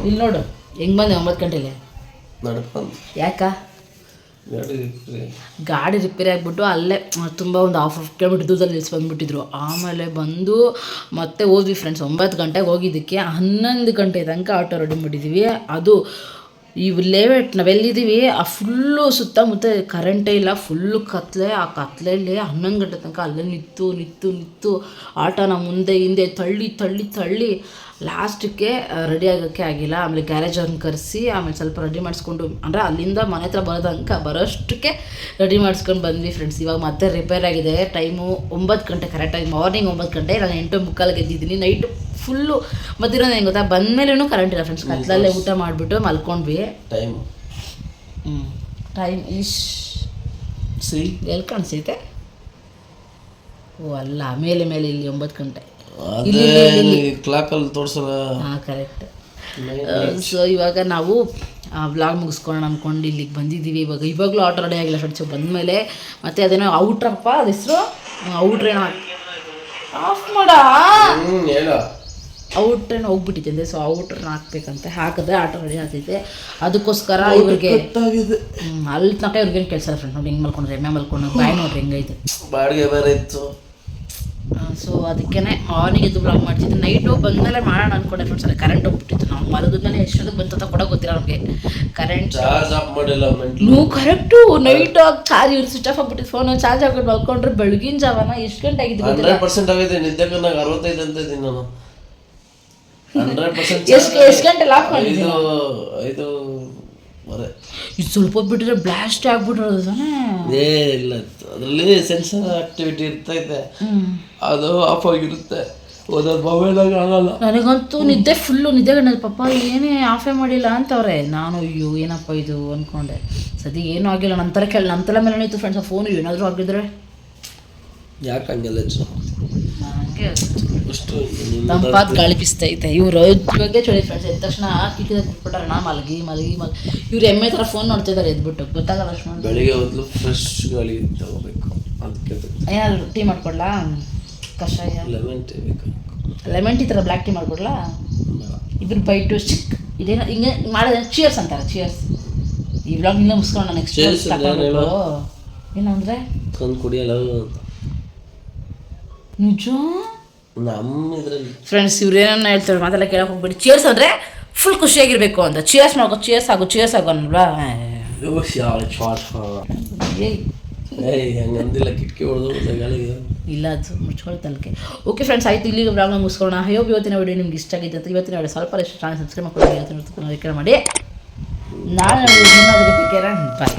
ಇಲ್ಲಿ ನೋಡು ಹೆಂಗೆ ಬಂದೆ 9 ಗಂಟೆಗೆ ನಡ್ಕೊಂಡು. ಯಾಕ ಗಾಡಿ ರಿಪೇರಿ ಆಗಿಬಿಟ್ಟು ಅಲ್ಲೇ ತುಂಬ ಒಂದು ಹಾಫ್ ಕಿಲೋಮೀಟ್ರ್ ದೂರದಲ್ಲಿ ನಿಲ್ಸಿ ಬಂದುಬಿಟ್ಟಿದ್ರು. ಆಮೇಲೆ ಬಂದು ಮತ್ತೆ ಹೋದ್ವಿ ಫ್ರೆಂಡ್ಸ್. 9 ಗಂಟೆಗೆ ಹೋಗಿದ್ದಕ್ಕೆ 11 ಗಂಟೆ ತನಕ ಆಟೋ ರೆಡಿ ಮಾಡಿದ್ದೀವಿ. ಅದು ಇವು ಲೇಔಟ್ ನಾವೆಲ್ಲಿದ್ದೀವಿ ಆ ಫುಲ್ಲು ಸುತ್ತಮುತ್ತ ಕರೆಂಟೇ ಇಲ್ಲ, ಫುಲ್ಲು ಕತ್ಲೆ. ಆ ಕತ್ಲೆಯಲ್ಲಿ 11 ಗಂಟೆ ತನಕ ಅಲ್ಲೇ ನಿಂತು ಆಟೋನ ಮುಂದೆ ಹಿಂದೆ ತಳ್ಳಿ ಲಾಸ್ಟಕ್ಕೆ ರೆಡಿ ಆಗೋಕ್ಕೆ ಆಗಿಲ್ಲ. ಆಮೇಲೆ ಗ್ಯಾರೇಜ್ ಅವ್ರನ್ನ ಕರೆಸಿ ಆಮೇಲೆ ಸ್ವಲ್ಪ ರೆಡಿ ಮಾಡಿಸ್ಕೊಂಡು, ಅಂದರೆ ಅಲ್ಲಿಂದ ಮನೆ ಹತ್ರ ಬರೋಷ್ಟಕ್ಕೆ ರೆಡಿ ಮಾಡಿಸ್ಕೊಂಡು ಬಂದ್ವಿ ಫ್ರೆಂಡ್ಸ್. ಇವಾಗ ಮತ್ತೆ ರಿಪೇರ್ ಆಗಿದೆ. ಟೈಮು 9 ಗಂಟೆ ಕರೆಕ್ಟಾಗಿ, ಮಾರ್ನಿಂಗ್ 9 ಗಂಟೆ. ನಾನು 8:45 ಎದ್ದಿದ್ದೀನಿ. ನೈಟು ಫುಲ್ಲು ಮತ್ತಿರೋದು ಹೆಂಗೆ ಗೊತ್ತಾ, ಬಂದಮೇಲೂ ಕರೆಂಟ್ ಇಲ್ಲ ಫ್ರೆಂಡ್ಸ್. ಕತ್ಲಲ್ಲೇ ಊಟ ಮಾಡಿಬಿಟ್ಟು ಮಲ್ಕೊಂಡ್ವಿ. ಟೈಮ್ ಎಲ್ಲಿ ಕಾಣಿಸೈತೆ? ಓ ಅಲ್ಲ, ಮೇಲೆ ಇಲ್ಲಿ 9 ಗಂಟೆ ಕ್ಲಾಕಲ್ಲಿ ತೋರಿಸಲ್ಲ. ಹಾಂ ಕರೆಕ್ಟ್. ಸೊ ಇವಾಗ ನಾವು ವ್ಲಾಗ್ ಮುಗಿಸ್ಕೊಳ್ಳೋಣ ಅಂದ್ಕೊಂಡು ಇಲ್ಲಿಗೆ ಬಂದಿದ್ದೀವಿ. ಇವಾಗಲೂ ಆಟೋ ರೆಡಿ ಆಗಿಲ್ಲ ಫ್ರೆಂಡ್ಸ್. ಬಂದಮೇಲೆ ಮತ್ತೆ ಅದೇನೋ ಔಟ್ರಪ್ಪ, ಅದು ಹೆಸರು ಔಟ್ರೇನೋ ಆಫ್ ಮಾಡ, ಔಟ್ರೇನೋ ಹೋಗ್ಬಿಟ್ಟಿದ್ದೆ. ಸೊ ಔಟ್ರನ್ನ ಹಾಕ್ಬೇಕಂತೆ, ಹಾಕಿದ್ರೆ ಆಟೋ ರೆಡಿ ಆಗ್ತೈತೆ. ಅದಕ್ಕೋಸ್ಕರ ಇವ್ರಿಗೆ ಅಲ್ಲಿ ತನಕ ಇವ್ರಿಗೇನು ಕೆಲಸ ಇಲ್ಲ ಫ್ರೆಂಡ್. ನೋಡಿ ಹಿಂಗೆ ಮಲ್ಕೊಂಡ್ರೆ ಎಮ್ಮೆ ಮಲ್ಕೊಂಡು ಬಾಯ್ ನೋಡ್ರಿ ಹೆಂಗೈತೆ, ಬಾಡಿಗೆ ಬೇರೆ ಇತ್ತು. ಸೊ ಅದಕ್ಕೇ ಮಾರ್ನಿಂಗ್ ಎದ್ದು ಬ್ಲಾಗ್ ಮಾಡ್ತಿದ್ದೆ. ನೈಟು ಬಂದಮೇಲೆ ಮಾಡೋಣ ಅಂದ್ಕೊಂಡೆ ಫ್ರೆಂಡ್ಸ್. ಅಲ್ಲಿ ಕರೆಂಟ್ ಹೋಗ್ಬಿಟ್ಟಿತ್ತು. ನಾವು ಮಲಗಿದ್ಮೇಲೆ ಎಷ್ಟೊತ್ತಿಗೆ ಬಂತ ಕೂಡ ಗೊತ್ತಿಲ್ಲ ನಮಗೆ. ಕರೆಂಟ್ ಚಾರ್ಜ್ ಆಫ್ ಮಾಡಿಲ್ಲ. ನೀವು ಕರೆಕ್ಟು ನೈಟು ಚಾರ್ಜ್ ಇವ್ರು ಸ್ವಿಚ್ ಆಫ್ ಆಗ್ಬಿಟ್ಟಿತ್ತು. ಫೋನು ಚಾರ್ಜ್ ಹಾಕೊಂಡು ಮಲ್ಕೊಂಡ್ರೆ ಬೆಳಗಿನ ಜಾವನ ಎಷ್ಟು ಗಂಟೆ ಆಗಿದ್ದು 100% ಆಗಿದೆ. ನಿದ್ದೆಗೆ ನಂಗೆ 65 ಅಂತ ಇದ್ದೀನಿ ನಾನು. 100% ಎಷ್ಟು ಗಂಟೆ ಲಾಕ್ ಮಾಡಿದ್ದು? 5:30. ಇದು ಸ್ವಲ್ಪ ಹೊತ್ತು ಬಿಟ್ಟರೆ ಬ್ಲಾಸ್ಟ್ ಆಗ್ಬಿಟ್ಟಿರೋದು ತಾನೇ. ಇಲ್ಲ, ಅದರಲ್ಲಿ ಸೆನ್ಸರ್ ಆಕ್ಟಿವಿಟಿ ಇರ್ತೈತೆ, ಅದು ಆಫ್ ಆಗಿರುತ್ತೆ. ಓದೋದು ಮೊಬೈಲಾಗ ಆಗಲ್ಲ. ನನಗಂತೂ ನಿದ್ದೆ ಫುಲ್ಲು ನಿದ್ದೆಗಣ್ಣದು. ಪಾಪ ಏನೇ ಆಫೇ ಮಾಡಿಲ್ಲ ಅಂತವ್ರೆ. ನಾನು ಅಯ್ಯೋ ಏನಪ್ಪ ಇದು ಅಂದ್ಕೊಂಡೆ. ಸದ್ಯ ಏನೂ ಆಗಿಲ್ಲ. ನನ್ನ ತಲೆ ಮೇಲೆ ಇತ್ತು ಫ್ರೆಂಡ್ಸ್. ಆ ಫೋನು ಏನಾದರೂ ಆಗಿದ್ರೆ ಯಾಕೆ ಹಂಗೆಲ್ಲ ನನಗೆ ಅಷ್ಟು ತಂಪಾದ ಗಾಳಿ ಬೀಸ್ತೈತೆ. ಇವರು ಇವಾಗೆ ಚಳಿ ಫ್ರೆಂಡ್ಸ್. ಎದ್ದ ತಕ್ಷಣ ಕಿಟಕಿ ಬಿಟ್ಬಿಟ್ಟಾರೆ. ನಾ ಮಲಗಿ ಇವ್ರು ಎಮ್ಮೆ ಥರ ಫೋನ್ ನೋಡ್ತಿದ್ದಾರೆ ಎದ್ಬಿಟ್ಟು. ಗೊತ್ತಾಗಲ್ಲ ಅಷ್ಟು. ಬೆಳಿಗ್ಗೆ ಹೊತ್ತು ಫ್ರೆಶ್ ಗಾಳಿ ತಗೋಬೇಕು. ಅದಕ್ಕೆ ಏನಾದ್ರು ಟೀ ಮಾಡ್ಕೊಡ್ಲಾ? ಕಷಾಯ ಲೆಮನ್ ಟೀ ಬೇಕು. ಲೆಮನ್ ಟೀ ಥರ ಬ್ಲ್ಯಾಕ್ ಟೀ ಮಾಡ್ಕೊಡ್ಲಾ? ಇಬ್ರು ಬೈಟು ಚಿಕ್ ಇದೇನೋ ಹಿಂಗೆ ಮಾಡೋದು ಚಿಯರ್ಸ್ ಅಂತಾರೆ. ಚಿಯರ್ಸ್. ಈ ವ್ಲಾಗ್ ನಿನ್ನ ಮುಗಿಸ್ಕೊಂಡು ನೆಕ್ಸ್ಟ್ ಏನಂದರೆ ತಂದು ಕುಡಿಯಲ್ಲ ನಿಜ ನಮ್ಮ ಇದರಲ್ಲಿ ಫ್ರೆಂಡ್ಸ್. ಇವ್ರೇನ ಹೇಳ್ತಾರೆ ಮಾತೆಲ್ಲ ಕೇಳಕ್ಕೆ ಹೋಗ್ಬಿಡಿ. ಚಿಯರ್ಸ್ ಅಂದರೆ ಫುಲ್ ಖುಷಿಯಾಗಿರ್ಬೇಕು ಅಂತ. ಚಿಯರ್ಸ್ ಮಾಡ್ಕೊ, ಚಿಯರ್ಸ್ ಆಗು ಅನ್ನಲ್ವಾ? ಹಂಗಂದಿಲ್ಲ, ಕಿಟಕಿ ಹೊಡೆದು ಗಾಳಿಗೆ ಇಲ್ಲ, ಅದು ಮುಚ್ಕೊಳ್ತಲ್ಕೆ. ಓಕೆ ಫ್ರೆಂಡ್ಸ್, ಆಯಿತು. ಇಲ್ಲಿಗೆ ಬ್ಲಾಗ್ನ ಮುಗಿಸ್ಕೊಳ್ಳೋಣ. ಇವತ್ತಿನ ವಿಡಿಯೋ ನಿಮ್ಗೆ ಇಷ್ಟ ಆಗಿದೆ ಅಂತ. ಇವತ್ತಿನ ವಿಡಿಯೋ ಸ್ವಲ್ಪ ಎಷ್ಟು ಚಾನಲ್ ಸಬ್ಸ್ಕ್ರೈಬ್ ಮಾಡ್ಕೊಂಡು ಮಾಡಿ. ನಾಳೆ ಬಾಯ್.